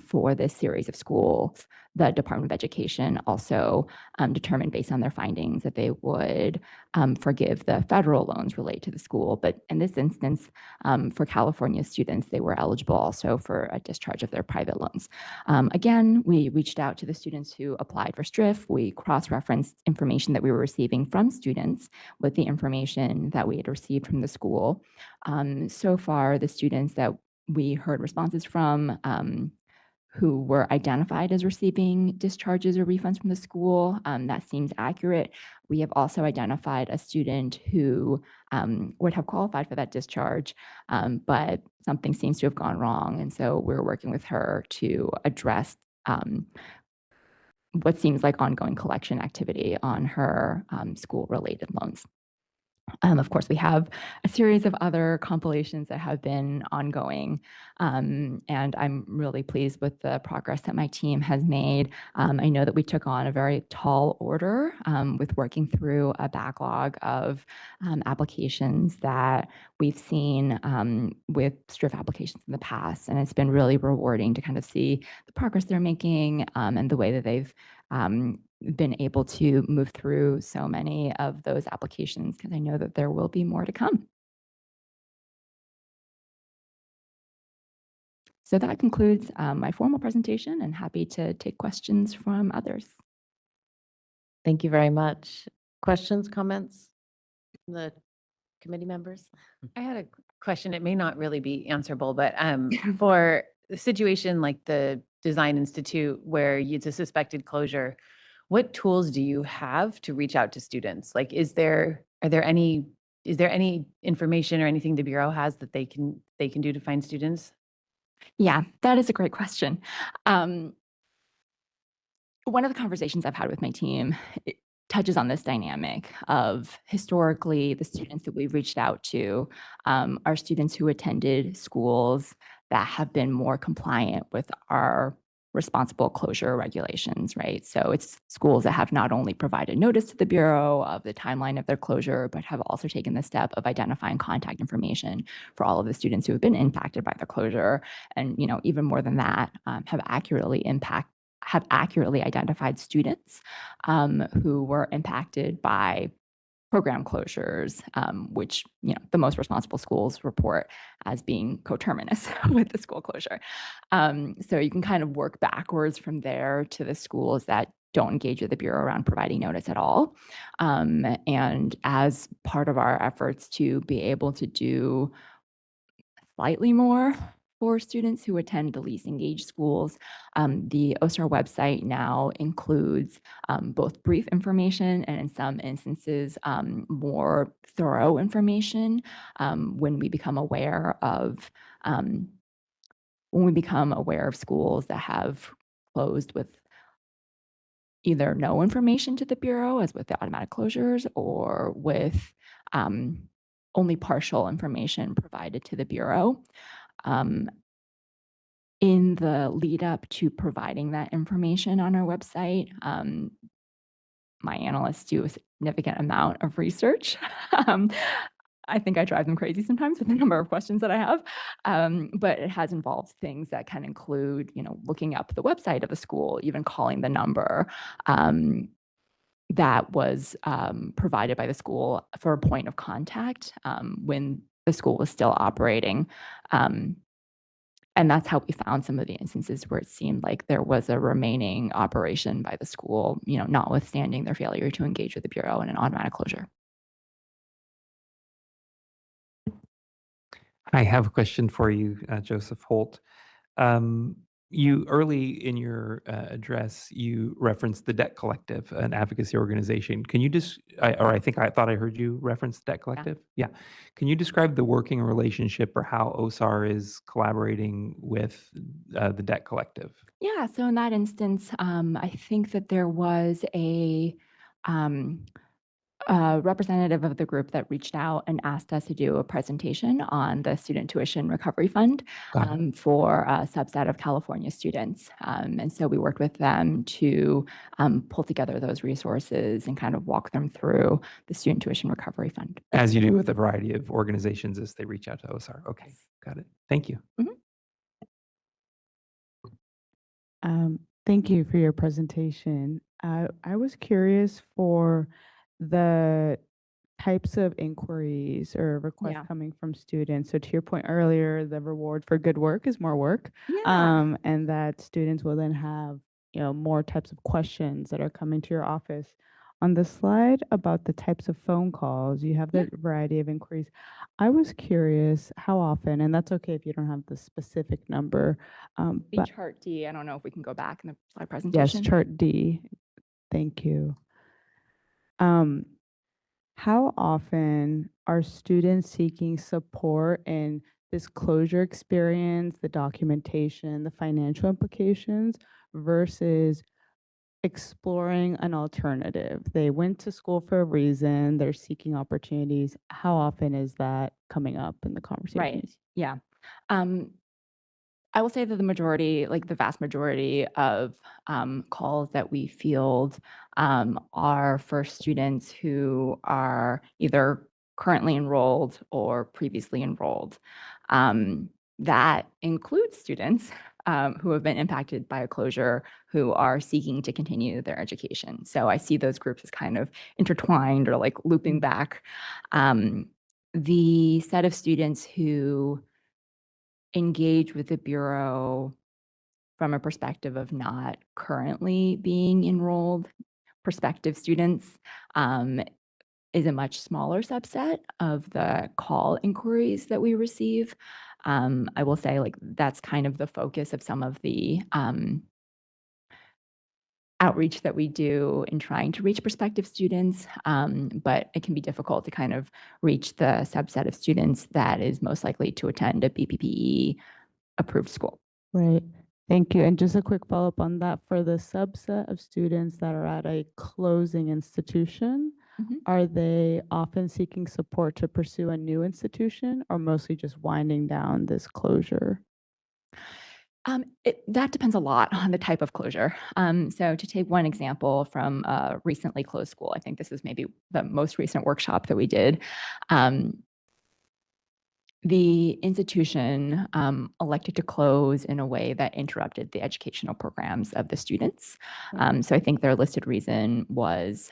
for this series of schools. The Department of Education also determined, based on their findings, that they would forgive the federal loans related to the school. But in this instance, for California students, they were eligible also for a discharge of their private loans. Again, we reached out to the students who applied for STRIF. We cross-referenced information that we were receiving from students with the information that we had received from the school. So far, the students that we heard responses from who were identified as receiving discharges or refunds from the school, that seems accurate. We have also identified a student who would have qualified for that discharge, but something seems to have gone wrong. And so we're working with her to address what seems like ongoing collection activity on her school-related loans. Of course, we have a series of other compilations that have been ongoing, and I'm really pleased with the progress that my team has made. I know that we took on a very tall order with working through a backlog of applications that we've seen with STRIF applications in the past, and it's been really rewarding to kind of see the progress they're making and the way that they've been able to move through so many of those applications, because I know that there will be more to come. So that concludes my formal presentation, and happy to take questions from others. Thank you very much. Questions, comments from the committee members? I had a question. It may not really be answerable, but for the situation like the Design Institute where it's a suspected closure, what tools do you have to reach out to students? Like, is there any information or anything the Bureau has that they can do to find students? Yeah, that is a great question. One of the conversations I've had with my team touches on this dynamic of historically the students that we've reached out to are students who attended schools that have been more compliant with our responsible closure regulations, right? So it's schools that have not only provided notice to the Bureau of the timeline of their closure, but have also taken the step of identifying contact information for all of the students who have been impacted by the closure. And, even more than that, have accurately identified students who were impacted by program closures, which the most responsible schools report as being coterminous with the school closure. So you can kind of work backwards from there to the schools that don't engage with the Bureau around providing notice at all. And as part of our efforts to be able to do slightly more for students who attend the least engaged schools. The OSAR website now includes both brief information and in some instances more thorough information when we become aware of schools that have closed with either no information to the Bureau, as with the automatic closures, or with only partial information provided to the Bureau. In the lead up to providing that information on our website, my analysts do a significant amount of research. I think I drive them crazy sometimes with the number of questions that I have, but it has involved things that can include, looking up the website of the school, even calling the number that was provided by the school for a point of contact when the school was still operating. And that's how we found some of the instances where it seemed like there was a remaining operation by the school, notwithstanding their failure to engage with the Bureau in an automatic closure. I have a question for you, Joseph Holt. You early in your address, you referenced the Debt Collective, an advocacy organization. Can you just, I thought I heard you reference Debt Collective? Yeah. Can you describe the working relationship or how OSAR is collaborating with the Debt Collective? Yeah, so in that instance, I think that there was a representative of the group that reached out and asked us to do a presentation on the Student Tuition Recovery Fund for a subset of California students. And so we worked with them to pull together those resources and kind of walk them through the Student Tuition Recovery Fund. As you do with a variety of organizations as they reach out to OSAR. Okay, got it. Thank you. Thank you for your presentation. I was curious for the types of inquiries or requests Yeah. coming from students. So to your point earlier, the reward for good work is more work. Yeah. And that students will then have, more types of questions that are coming to your office. On the slide about the types of phone calls, you have the variety of inquiries. I was curious how often, and that's okay if you don't have the specific number. The But chart D, I don't know if we can go back in the slide yes, presentation. chart D. Thank you. How often are students seeking support in this closure experience, the documentation, the financial implications versus exploring an alternative? They went to school for a reason, they're seeking opportunities. How often is that coming up in the Right. conversations? Yeah. I will say that the majority, like the vast majority of calls that we field are for students who are either currently enrolled or previously enrolled. That includes students who have been impacted by a closure who are seeking to continue their education. So I see those groups as kind of intertwined or like looping back. The set of students who engage with the Bureau from a perspective of not currently being enrolled prospective students is a much smaller subset of the call inquiries that we receive. I will say like that's kind of the focus of some of the outreach that we do in trying to reach prospective students, but it can be difficult to kind of reach the subset of students that is most likely to attend a BPPE approved school. Right. Thank you. And just a quick follow-up on that. For the subset of students that are at a closing institution, are they often seeking support to pursue a new institution or mostly just winding down this closure? That depends a lot on the type of closure. So to take one example from a recently closed school, I think this is maybe the most recent workshop that we did. The institution elected to close in a way that interrupted the educational programs of the students. So I think their listed reason was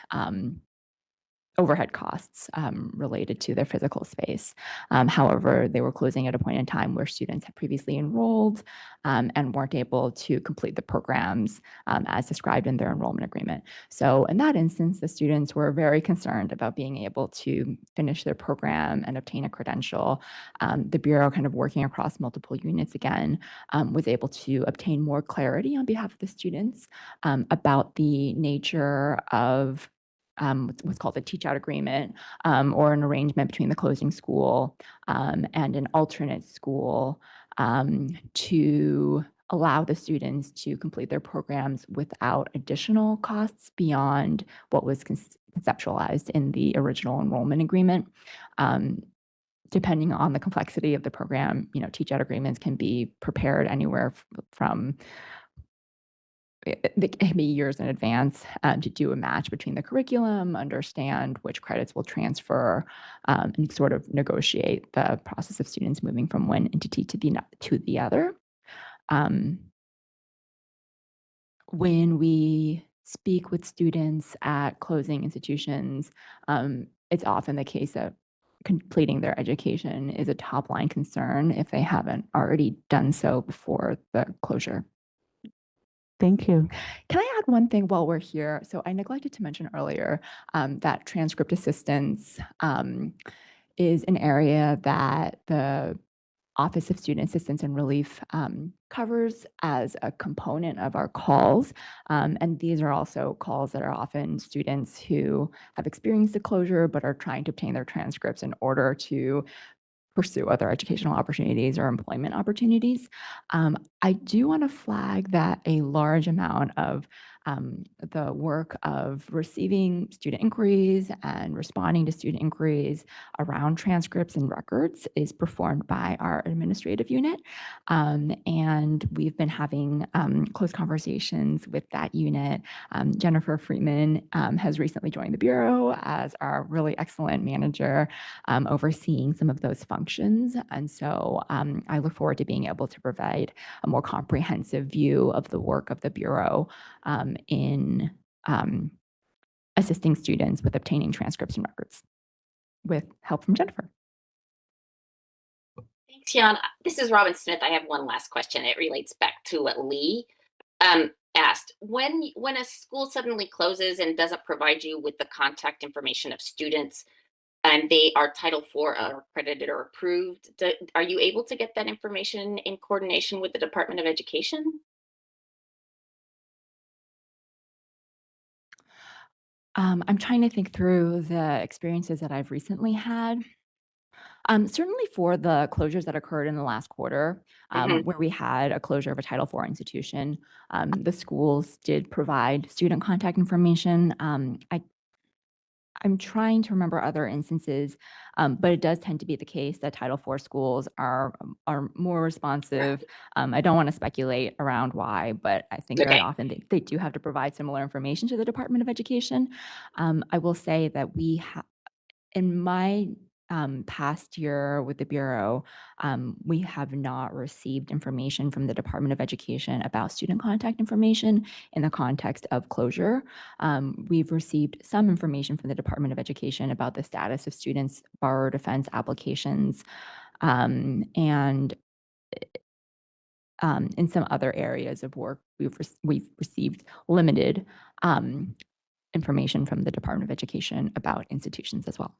overhead costs related to their physical space. However, they were closing at a point in time where students had previously enrolled and weren't able to complete the programs as described in their enrollment agreement. So in that instance, the students were very concerned about being able to finish their program and obtain a credential. The Bureau, kind of working across multiple units again, was able to obtain more clarity on behalf of the students about the nature of what's called a teach out agreement or an arrangement between the closing school and an alternate school to allow the students to complete their programs without additional costs beyond what was conceptualized in the original enrollment agreement. Depending on the complexity of the program, teach out agreements can be prepared anywhere from it can be years in advance to do a match between the curriculum, understand which credits will transfer, and sort of negotiate the process of students moving from one entity to the other. When we speak with students at closing institutions, it's often the case that completing their education is a top line concern if they haven't already done so before the closure. Thank you. Can I add one thing while we're here? So I neglected to mention earlier that transcript assistance is an area that the Office of Student Assistance and Relief covers as a component of our calls. And these are also calls that are often students who have experienced the closure but are trying to obtain their transcripts in order to pursue other educational opportunities or employment opportunities. I do want to flag that a large amount of the work of receiving student inquiries and responding to student inquiries around transcripts and records is performed by our administrative unit. And we've been having close conversations with that unit. Jennifer Freeman has recently joined the Bureau as our really excellent manager overseeing some of those functions. And so I look forward to being able to provide a more comprehensive view of the work of the Bureau in assisting students with obtaining transcripts and records with help from Jennifer. Thanks, Jan. This is Robin Smith. I have one last question. It relates back to what Lee asked. When a school suddenly closes and doesn't provide you with the contact information of students and they are Title IV accredited or approved, are you able to get that information in coordination with the Department of Education? I'm trying to think through the experiences that I've recently had. Certainly for the closures that occurred in the last quarter, where we had a closure of a Title IV institution, the schools did provide student contact information. I'm trying to remember other instances, but it does tend to be the case that Title IV schools are more responsive. I don't want to speculate around why, but I think very often they do have to provide similar information to the Department of Education. I will say that in my past year with the Bureau, we have not received information from the Department of Education about student contact information in the context of closure. We've received some information from the Department of Education about the status of students' borrower defense applications, and in some other areas of work, we've received limited information from the Department of Education about institutions as well.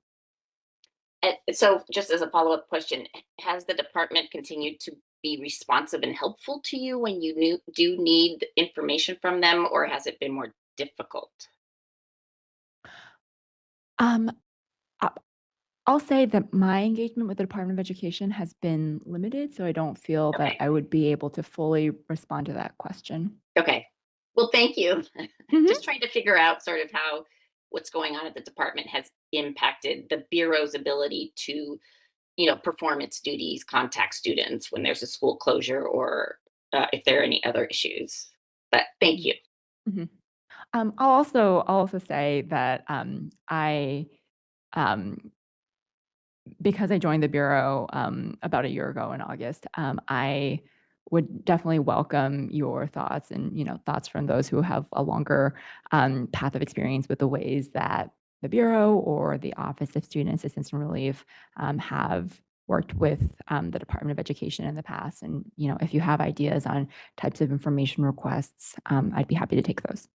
So just as a follow-up question, has the department continued to be responsive and helpful to you when you do need information from them, or has it been more difficult? I'll say that my engagement with the Department of Education has been limited, so I don't feel that I would be able to fully respond to that question. Okay. Well, thank you. Just trying to figure out sort of how what's going on at the department has impacted the Bureau's ability to, perform its duties, contact students when there's a school closure, or if there are any other issues. But thank you. I'll also say that because I joined the Bureau about a year ago in August, I would definitely welcome your thoughts and thoughts from those who have a longer path of experience with the ways that the Bureau or the Office of Student Assistance and Relief have worked with the Department of Education in the past. And, if you have ideas on types of information requests, I'd be happy to take those.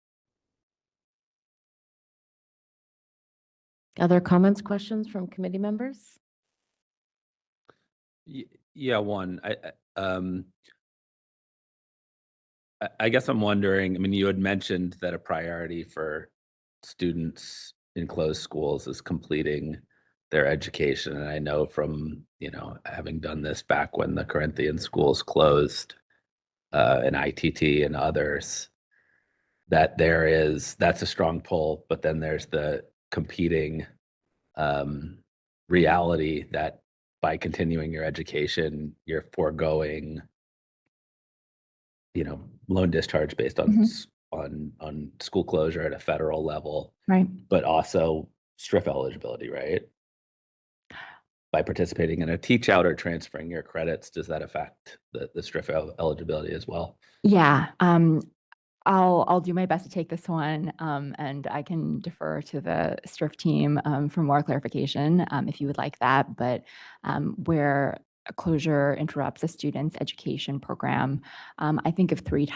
Other comments, questions from committee members? Yeah, one. I guess I'm wondering, I mean, you had mentioned that a priority for students in closed schools is completing their education. And I know from, having done this back when the Corinthian schools closed, and ITT and others, that that's a strong pull, but then there's the competing reality that by continuing your education, you're foregoing, loan discharge based on on school closure at a federal level, Right. but also STRIF eligibility, right? By participating in a teach out or transferring your credits, does that affect the STRIF eligibility as well? Yeah. I'll do my best to take this one, and I can defer to the STRIF team for more clarification if you would like that. But where a closure interrupts a student's education program, I think of three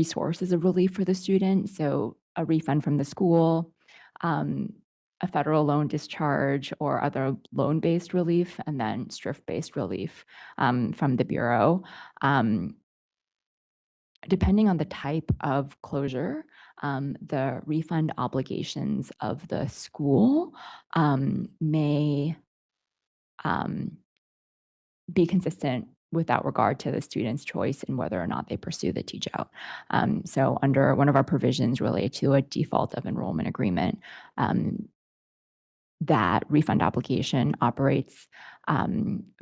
sources of relief for the student. So a refund from the school, a federal loan discharge or other loan-based relief, and then STRIF-based relief from the Bureau. Depending on the type of closure, the refund obligations of the school may be consistent without regard to the student's choice in whether or not they pursue the teach out. So under one of our provisions related to a default of enrollment agreement, that refund obligation operates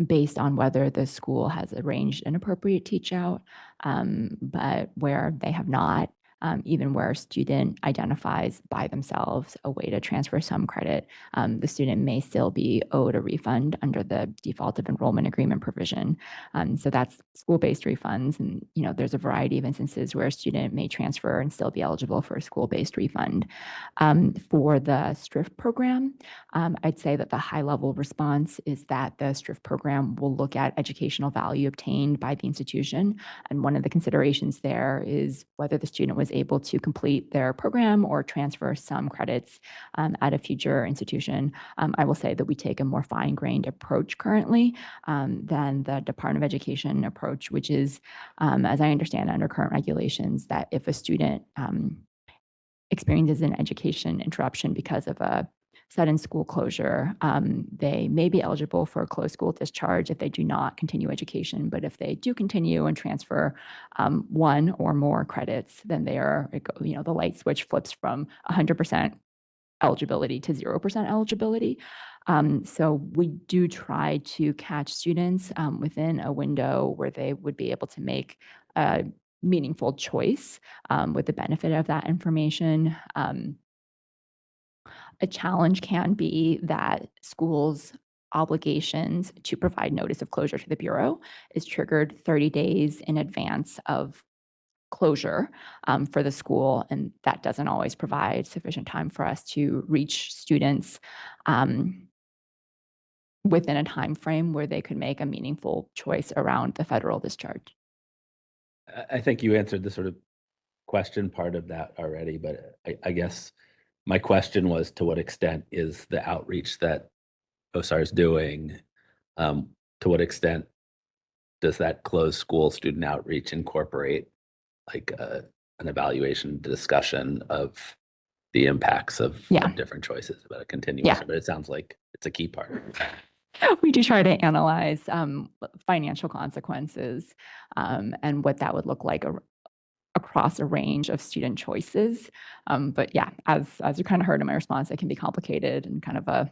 based on whether the school has arranged an appropriate teach out, but where they have not, even where a student identifies by themselves a way to transfer some credit, the student may still be owed a refund under the default of enrollment agreement provision. So that's school-based refunds. And, there's a variety of instances where a student may transfer and still be eligible for a school-based refund. For the STRIF program, I'd say that the high-level response is that the STRIF program will look at educational value obtained by the institution. And one of the considerations there is whether the student was able to complete their program or transfer some credits at a future institution. I will say that we take a more fine-grained approach currently than the Department of Education approach, which is, as I understand under current regulations, that if a student experiences an education interruption because of a sudden school closure, they may be eligible for a closed school discharge if they do not continue education. But if they do continue and transfer one or more credits, then the light switch flips from 100% eligibility to 0% eligibility. So we do try to catch students within a window where they would be able to make a meaningful choice with the benefit of that information. A challenge can be that schools' obligations to provide notice of closure to the Bureau is triggered 30 days in advance of closure for the school, and that doesn't always provide sufficient time for us to reach students within a time frame where they could make a meaningful choice around the federal discharge. I think you answered the sort of question part of that already, but I guess my question was, to what extent is the outreach that OSAR is doing, to what extent does that closed school student outreach incorporate like an evaluation discussion of the impacts of different choices about a continuation? But it sounds like it's a key part. We do try to analyze financial consequences and what that would look like across a range of student choices. But yeah, as you kind of heard in my response, it can be complicated and kind of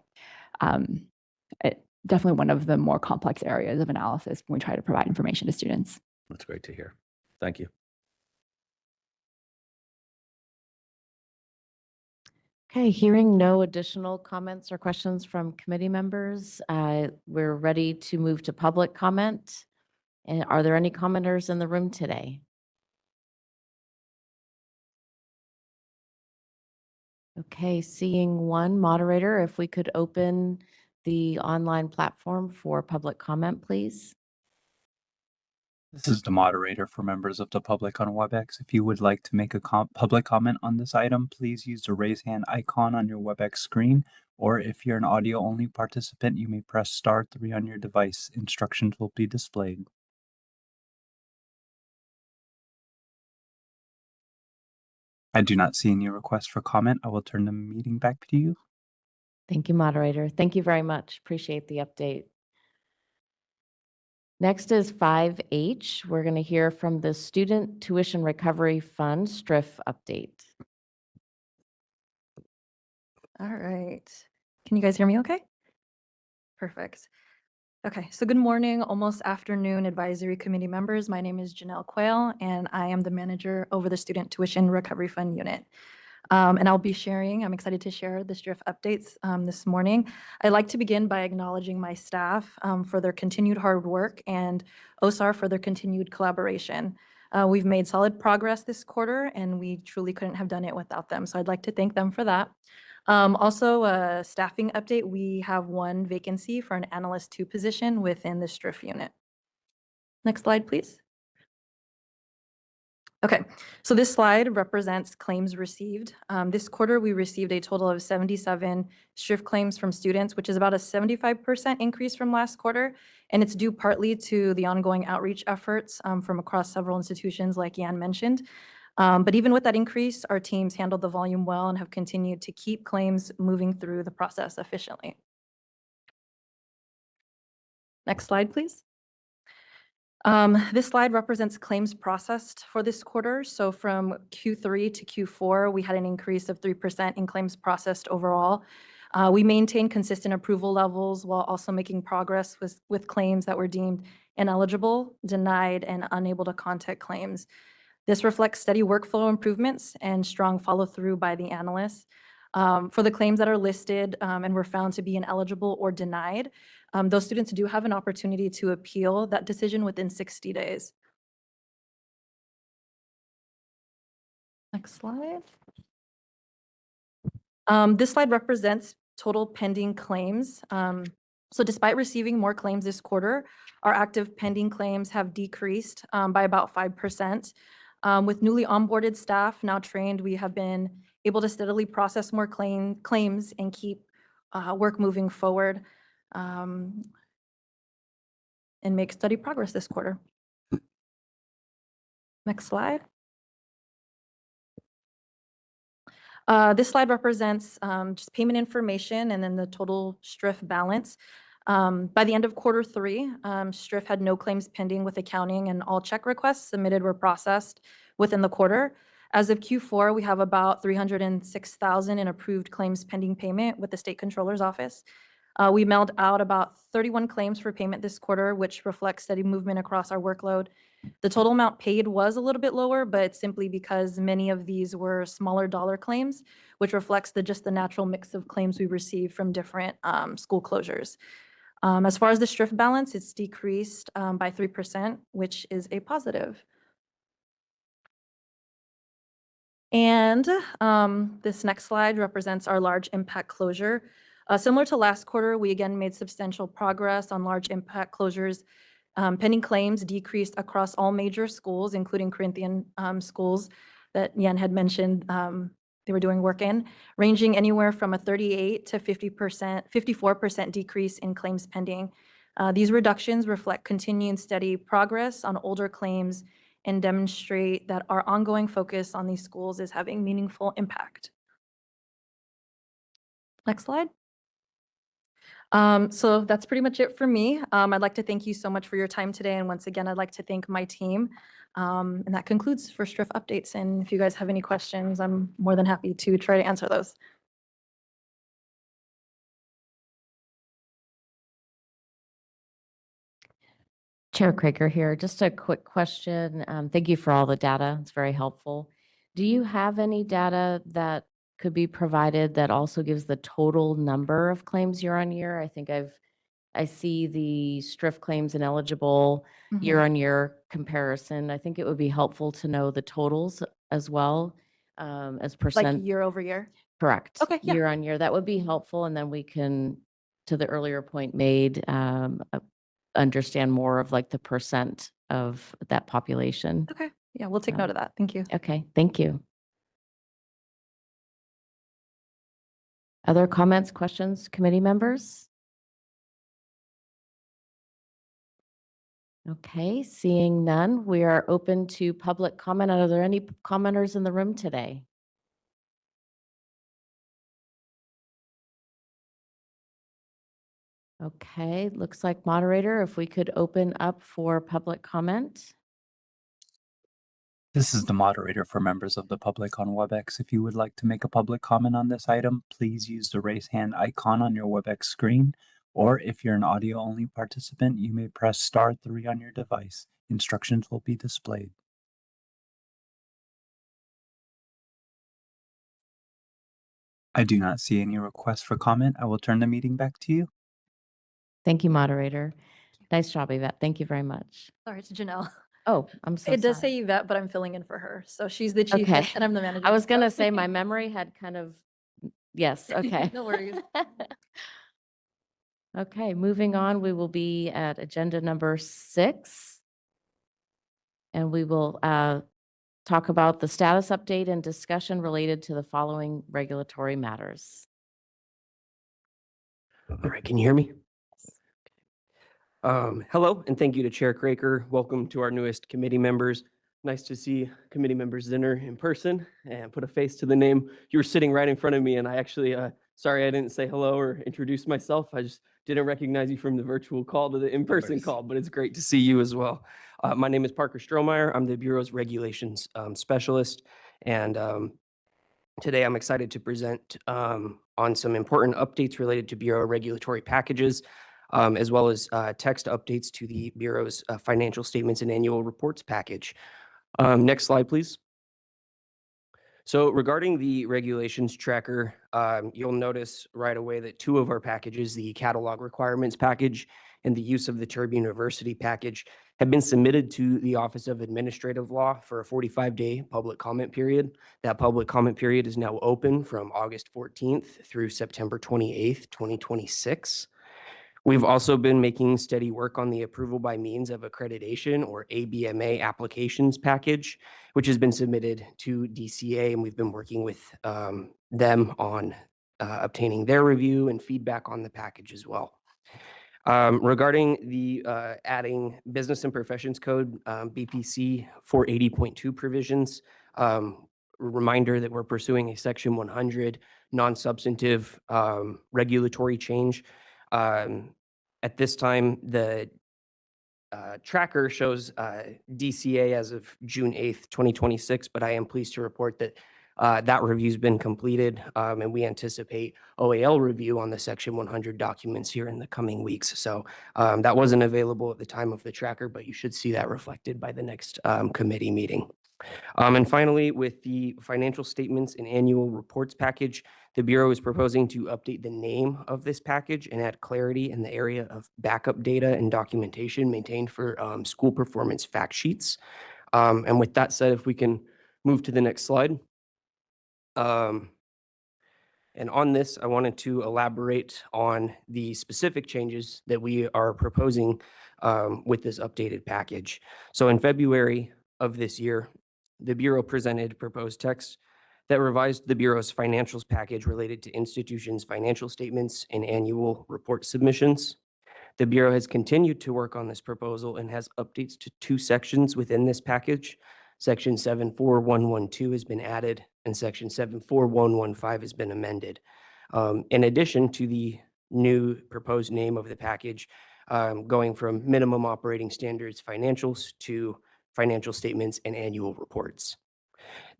definitely one of the more complex areas of analysis when we try to provide information to students. That's great to hear. Thank you. Okay, hearing no additional comments or questions from committee members, we're ready to move to public comment. And are there any commenters in the room today? Okay, seeing one moderator, if we could open the online platform for public comment, please. This is the moderator for members of the public on WebEx. If you would like to make a public comment on this item, please use the raise hand icon on your WebEx screen, or if you're an audio-only participant, you may press *3 on your device. Instructions will be displayed. I do not see any requests for comment. I will turn the meeting back to you. Thank you, moderator. Thank you very much. Appreciate the update. Next is 5H. We're going to hear from the Student Tuition Recovery Fund STRIF update. All right. Can you guys hear me okay? Perfect. Okay, so good morning, almost afternoon, advisory committee members. My name is Janelle Quayle, and I am the manager over the Student Tuition Recovery Fund unit. And I'll be sharing, I'm excited to share the STRIF updates this morning. I'd like to begin by acknowledging my staff for their continued hard work and OSAR for their continued collaboration. We've made solid progress this quarter, and we truly couldn't have done it without them. So I'd like to thank them for that. Also, a staffing update, we have one vacancy for an Analyst 2 position within the STRIF unit. Next slide, please. Okay, so this slide represents claims received. This quarter, we received a total of 77 STRIF claims from students, which is about a 75% increase from last quarter. And it's due partly to the ongoing outreach efforts from across several institutions, like Yan mentioned. But even with that increase, our teams handled the volume well and have continued to keep claims moving through the process efficiently. Next slide, please. This slide represents claims processed for this quarter. So from Q3 to Q4, we had an increase of 3% in claims processed overall. We maintained consistent approval levels while also making progress with claims that were deemed ineligible, denied, and unable to contact claims. This reflects steady workflow improvements and strong follow-through by the analysts. For the claims that are listed and were found to be ineligible or denied, those students do have an opportunity to appeal that decision within 60 days. Next slide. This slide represents total pending claims. So despite receiving more claims this quarter, our active pending claims have decreased by about 5%. With newly onboarded staff now trained, we have been able to steadily process more claims and keep work moving forward and make steady progress this quarter. Next slide. This slide represents just payment information and then the total STRIF balance. By the end of Q3, STRIF had no claims pending with accounting, and all check requests submitted were processed within the quarter. As of Q4, we have about $306,000 in approved claims pending payment with the State Controller's Office. We mailed out about 31 claims for payment this quarter, which reflects steady movement across our workload. The total amount paid was a little bit lower, but simply because many of these were smaller dollar claims, which reflects just the natural mix of claims we received from different school closures. As far as the STRIF balance, it's decreased by 3%, which is a positive. And this next slide represents our large impact closure. Similar to last quarter, we again made substantial progress on large impact closures. Pending claims decreased across all major schools, including Corinthian schools that Yan had mentioned they were doing work in, ranging anywhere from a 38 to 54% decrease in claims pending. These reductions reflect continued steady progress on older claims and demonstrate that our ongoing focus on these schools is having meaningful impact. Next slide. So that's pretty much it for me. I'd like to thank you so much for your time today. And once again, I'd like to thank my team. And that concludes for STRIF updates. And if you guys have any questions, I'm more than happy to try to answer those. Chair Kraker here. Just a quick question. Thank you for all the data. It's very helpful. Do you have any data that could be provided that also gives the total number of claims year on year? I think I see the STRIF claims ineligible year on year comparison. I think it would be helpful to know the totals as well as percent. Like year over year? Correct. Okay, yeah. Year on year. That would be helpful. And then we can, to the earlier point made, understand more of like the percent of that population. Okay. Yeah, we'll take note of that. Thank you. Okay, thank you. Other comments, questions, committee members? Okay, seeing none, we are open to public comment. Are there any commenters in the room today? Okay, looks like moderator, if we could open up for public comment. This is the moderator for members of the public on WebEx. If you would like to make a public comment on this item, please use the raise hand icon on your WebEx screen. Or if you're an audio-only participant, you may press *3 on your device. Instructions will be displayed. I do not see any requests for comment. I will turn the meeting back to you. Thank you, moderator. Nice job, Yvette. Thank you very much. Sorry, it's Janelle. Oh, I'm so It does sorry. say Yvette, but I'm filling in for her. So she's the chief Okay. and I'm the manager. I was going to so- say my memory had kind of, yes, okay. No worries. Okay, moving on, we will be at agenda number 6. And we will talk about the status update and discussion related to the following regulatory matters. All right, can you hear me? Hello, and thank you to Chair Craker. Welcome to our newest committee members. Nice to see committee members dinner in person and put a face to the name. You were sitting right in front of me, and I actually, sorry I didn't say hello or introduce myself. I just didn't recognize you from the virtual call to the in-person call, but it's great to see you as well. My name is Parker Strohmeyer. I'm the Bureau's regulations specialist, and today I'm excited to present on some important updates related to Bureau regulatory packages, as well as text updates to the Bureau's financial statements and annual reports package. Next slide, please. So regarding the regulations tracker, you'll notice right away that 2 of our packages, the catalog requirements package and the use of the Turb University package, have been submitted to the Office of Administrative Law for a 45-day public comment period. That public comment period is now open from August 14th through September 28th, 2026. We've also been making steady work on the approval by means of accreditation, or ABMA, applications package, which has been submitted to DCA, and we've been working with them on obtaining their review and feedback on the package as well. Regarding the adding Business and Professions Code, BPC 480.2 provisions, reminder that we're pursuing a Section 100 non-substantive regulatory change. At this time, the tracker shows DCA as of June 8th, 2026, but I am pleased to report that that review's been completed, and we anticipate OAL review on the Section 100 documents here in the coming weeks. So that wasn't available at the time of the tracker, but you should see that reflected by the next committee meeting. And finally, with the financial statements and annual reports package, the Bureau is proposing to update the name of this package and add clarity in the area of backup data and documentation maintained for school performance fact sheets. And with that said, if we can move to the next slide. And on this, I wanted to elaborate on the specific changes that we are proposing with this updated package. So in February of this year, the Bureau presented proposed text that revised the Bureau's financials package related to institutions' financial statements and annual report submissions. The Bureau has continued to work on this proposal and has updates to 2 sections within this package. Section 74112 has been added and Section 74115 has been amended. In addition to the new proposed name of the package, going from minimum operating standards financials to financial statements and annual reports.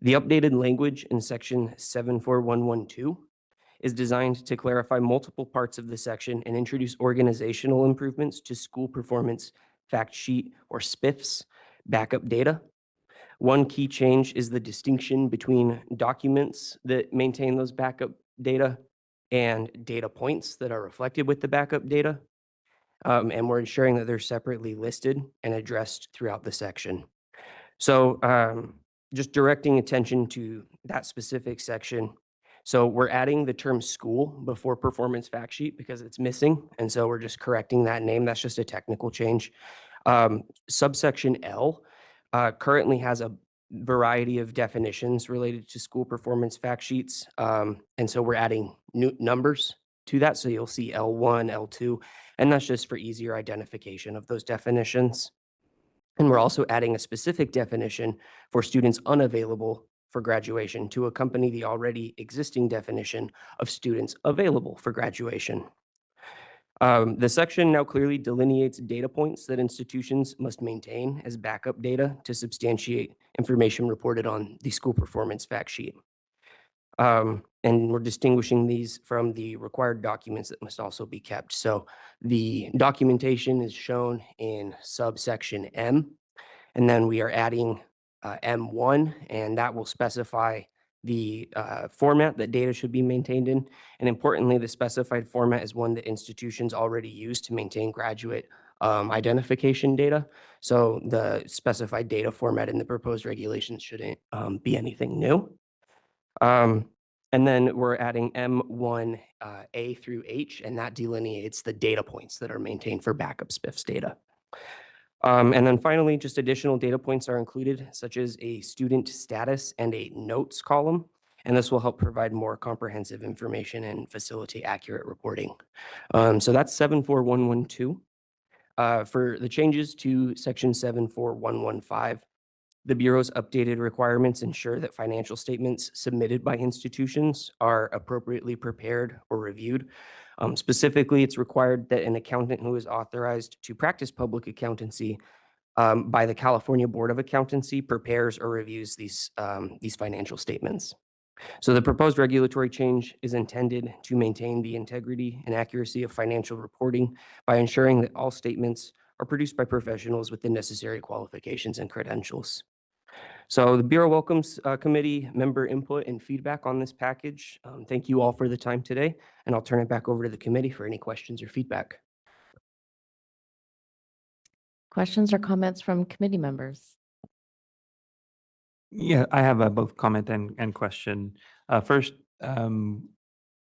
The updated language in Section 74112 is designed to clarify multiple parts of the section and introduce organizational improvements to school performance fact sheet, or SPIFs, backup data. One key change is the distinction between documents that maintain those backup data and data points that are reflected with the backup data. And we're ensuring that they're separately listed and addressed throughout the section. So just directing attention to that specific section, So we're adding the term school before performance fact sheet because it's missing. And so we're just correcting that name. That's just a technical change. Subsection L currently has a variety of definitions related to school performance fact sheets. And so we're adding new numbers to that. So you'll see L1, L2, and that's just for easier identification of those definitions. And we're also adding a specific definition for students unavailable for graduation to accompany the already existing definition of students available for graduation. The section now clearly delineates data points that institutions must maintain as backup data to substantiate information reported on the school performance fact sheet. And we're distinguishing these from the required documents that must also be kept. So the documentation is shown in subsection M, and then we are adding M1, and that will specify the format that data should be maintained in. And importantly, the specified format is one that institutions already use to maintain graduate identification data. So the specified data format in the proposed regulations shouldn't be anything new. And then we're adding M1 A through H, and that delineates the data points that are maintained for backup SPIFs data. And then finally, just additional data points are included, such as a student status and a notes column. And this will help provide more comprehensive information and facilitate accurate reporting. So that's 74112. For the changes to section 74115, the Bureau's updated requirements ensure that financial statements submitted by institutions are appropriately prepared or reviewed. Specifically, it's required that an accountant who is authorized to practice public accountancy by the California Board of Accountancy prepares or reviews these financial statements. So the proposed regulatory change is intended to maintain the integrity and accuracy of financial reporting by ensuring that all statements are produced by professionals with the necessary qualifications and credentials. So the Bureau welcomes committee member input and feedback on this package. Thank you all for the time today, and I'll turn it back over to the committee for any questions or feedback. Questions or comments from committee members? Yeah, I have both comment and question. First, would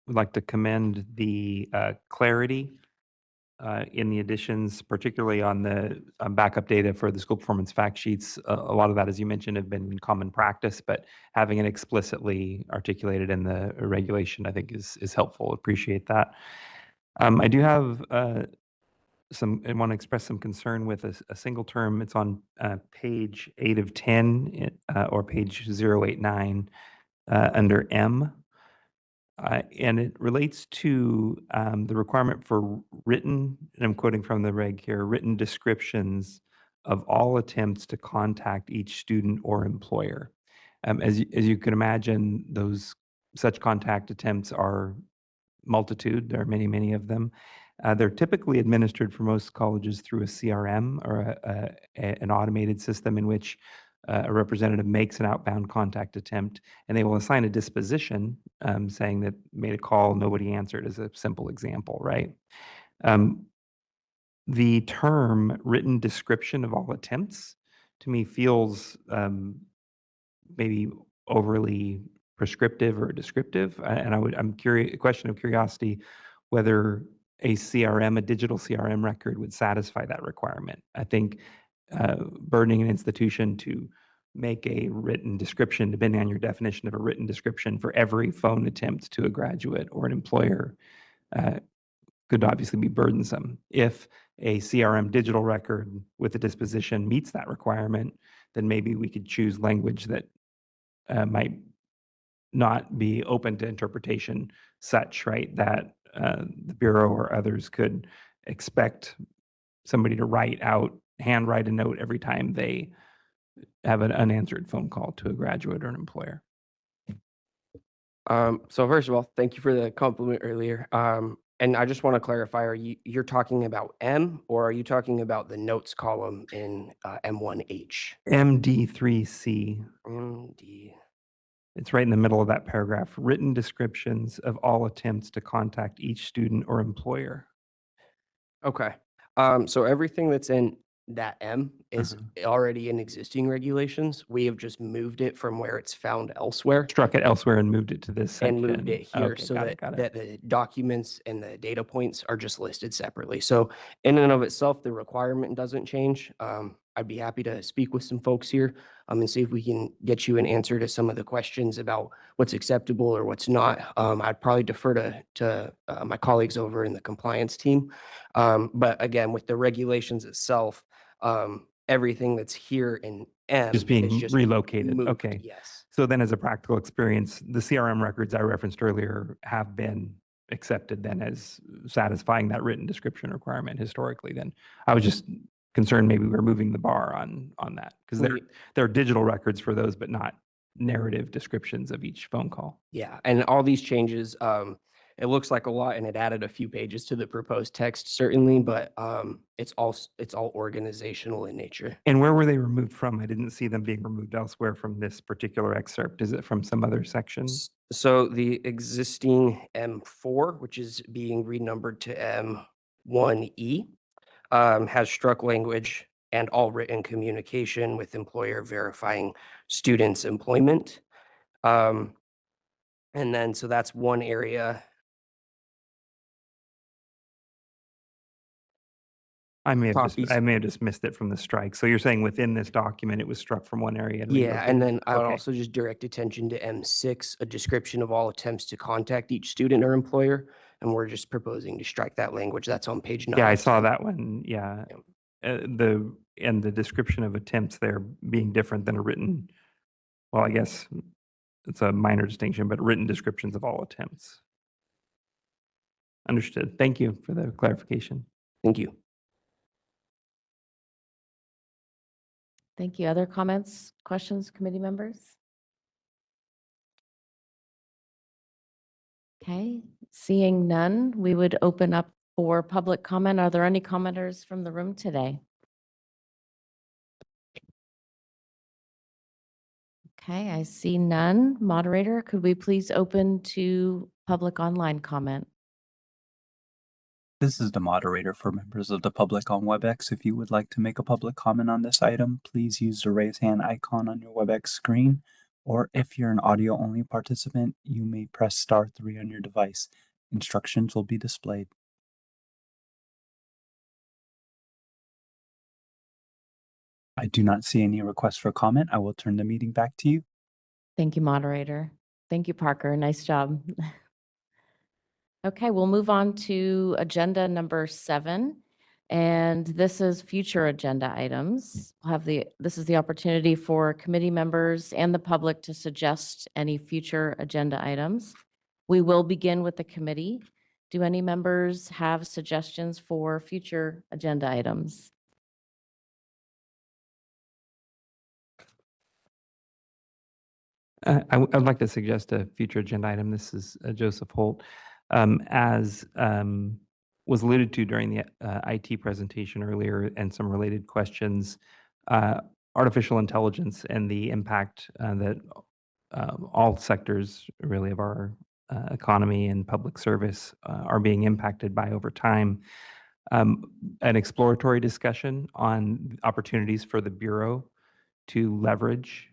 like to commend the clarity in the additions, particularly on the backup data for the school performance fact sheets. A lot of that, as you mentioned, have been common practice, but having it explicitly articulated in the regulation, I think is helpful. Appreciate that. I do have I want to express some concern with a single term. It's on page 8 of 10 or page 089 under M. And it relates to the requirement for written, and I'm quoting from the reg here, written descriptions of all attempts to contact each student or employer. As you can imagine, such contact attempts are multitude. There are many, many of them. They're typically administered for most colleges through a CRM or an automated system in which a representative makes an outbound contact attempt, and they will assign a disposition saying that made a call, nobody answered, as a simple example, right? The term written description of all attempts to me feels maybe overly prescriptive or descriptive. I'm curious, a question of curiosity, whether a CRM, a digital CRM record would satisfy that requirement. I think burdening an institution to make a written description, depending on your definition of a written description for every phone attempt to a graduate or an employer, could obviously be burdensome. If a CRM digital record with a disposition meets that requirement, then maybe we could choose language that might not be open to interpretation such, right, that the Bureau or others could expect somebody to handwrite a note every time they have an unanswered phone call to a graduate or an employer. So first of all, thank you for the compliment earlier. And I just want to clarify, you're talking about M, or are you talking about the notes column in M1H? MD3C. MD. It's right in the middle of that paragraph. Written descriptions of all attempts to contact each student or employer. Okay. So everything that's in that M is already in existing regulations. We have just moved it from where it's found elsewhere Struck it elsewhere and moved it to this section. and moved it here Okay, so got that, it, got it. that the documents and the data points are just listed separately. So in and of itself, the requirement doesn't change. I'd be happy to speak with some folks here and see if we can get you an answer to some of the questions about what's acceptable or what's not. I'd probably defer to my colleagues over in the compliance team. But again, with the regulations itself, everything that's here in M Just being is just relocated. moved. Okay. Yes. So then as a practical experience, the CRM records I referenced earlier have been accepted then as satisfying that written description requirement historically then. I was just concerned maybe we're moving the bar on that because there are digital records for those, but not narrative descriptions of each phone call. Yeah, and all these changes, it looks like a lot and it added a few pages to the proposed text certainly, but it's all organizational in nature. And where were they removed from? I didn't see them being removed elsewhere from this particular excerpt. Is it from some other section? So the existing M4, which is being renumbered to M1E, has struck language and all written communication with employer verifying students' employment. And then, so that's one area. I may Copies. have just missed it from the strike. So you're saying within this document, it was struck from one area and Yeah, and then I would Okay. also just direct attention to M6, a description of all attempts to contact each student or employer. And we're just proposing to strike that language. That's on page 9. Yeah, I saw that one. Yeah. The description of attempts there being different than a written, well, I guess it's a minor distinction, but written descriptions of all attempts. Understood. Thank you for the clarification. Thank you. Thank you. Other comments, questions, committee members? Okay, seeing none, we would open up for public comment. Are there any commenters from the room today? Okay, I see none. Moderator, could we please open to public online comment? This is the moderator for members of the public on WebEx. If you would like to make a public comment on this item, please use the raise hand icon on your WebEx screen. Or if you're an audio only participant, you may press *3 on your device. Instructions will be displayed. I do not see any requests for comment. I will turn the meeting back to you. Thank you, moderator. Thank you, Parker. Nice job. Okay, we'll move on to agenda number 7. And this is future agenda items. This is the opportunity for committee members and the public to suggest any future agenda items. We will begin with the committee. Do any members have suggestions for future agenda items? I'd like to suggest a future agenda item. This is Joseph Holt. As was alluded to during the IT presentation earlier and some related questions, artificial intelligence and the impact that all sectors really of our economy and public service are being impacted by over time. An exploratory discussion on opportunities for the Bureau to leverage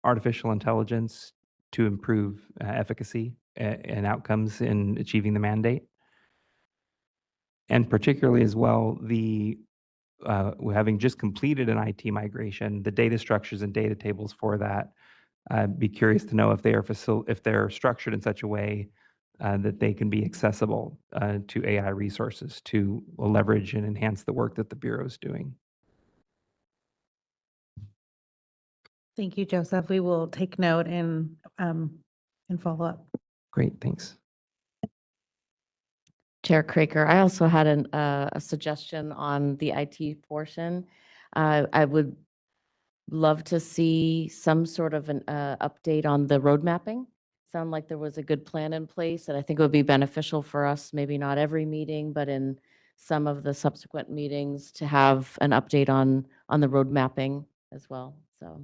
artificial intelligence to improve efficacy and outcomes in achieving the mandate. And particularly as well, having just completed an IT migration, the data structures and data tables for that, I'd be curious to know if they're structured in such a way that they can be accessible to AI resources to leverage and enhance the work that the Bureau is doing. Thank you, Joseph. We will take note and follow up. Great, thanks. Chair Craker, I also had a suggestion on the IT portion. I would love to see some sort of an update on the road mapping. Sound like there was a good plan in place, and I think it would be beneficial for us, maybe not every meeting, but in some of the subsequent meetings to have an update on the road mapping as well. So.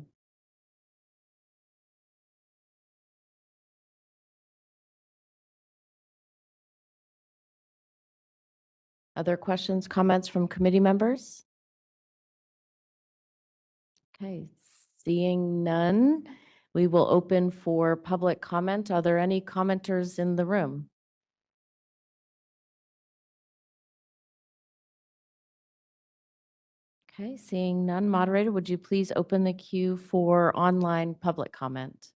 Other questions, comments from committee members? Okay, seeing none, we will open for public comment. Are there any commenters in the room? Okay, seeing none, moderator, would you please open the queue for online public comment?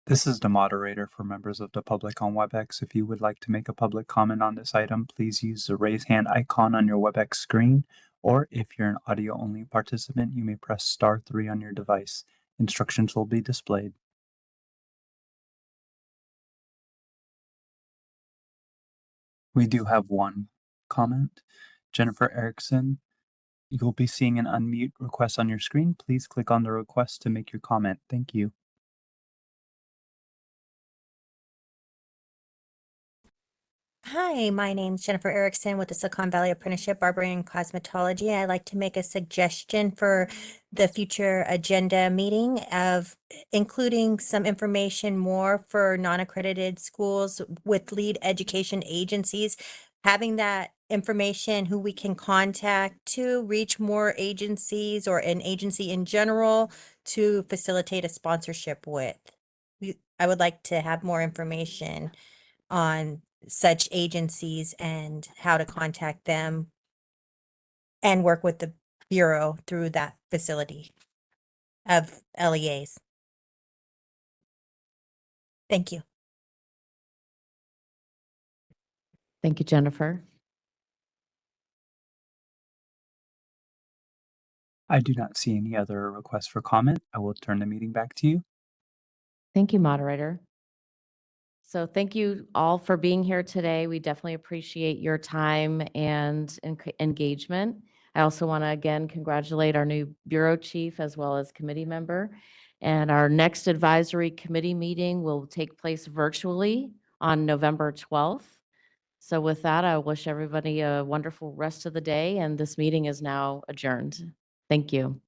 This is the moderator for members of the public on WebEx. If you would like to make a public comment on this item, please use the raise hand icon on your WebEx screen, or if you're an audio-only participant, you may press *3 on your device. Instructions will be displayed. We do have one comment. Jennifer Erickson, you'll be seeing an unmute request on your screen. Please click on the request to make your comment. Thank you. Hi, my name's Jennifer Erickson with the Silicon Valley Apprenticeship Barbering and Cosmetology. I'd like to make a suggestion for the future agenda meeting of including some information more for non-accredited schools with lead education agencies, having that information who we can contact to reach more agencies or an agency in general to facilitate a sponsorship with. I would like to have more information on such agencies and how to contact them and work with the Bureau through that facility of LEAs. Thank you. Thank you, Jennifer. I do not see any other requests for comment. I will turn the meeting back to you. Thank you, moderator. So thank you all for being here today. We definitely appreciate your time and engagement. I also want to again congratulate our new bureau chief as well as committee member. And our next advisory committee meeting will take place virtually on November 12th. So with that, I wish everybody a wonderful rest of the day, and this meeting is now adjourned. Thank you.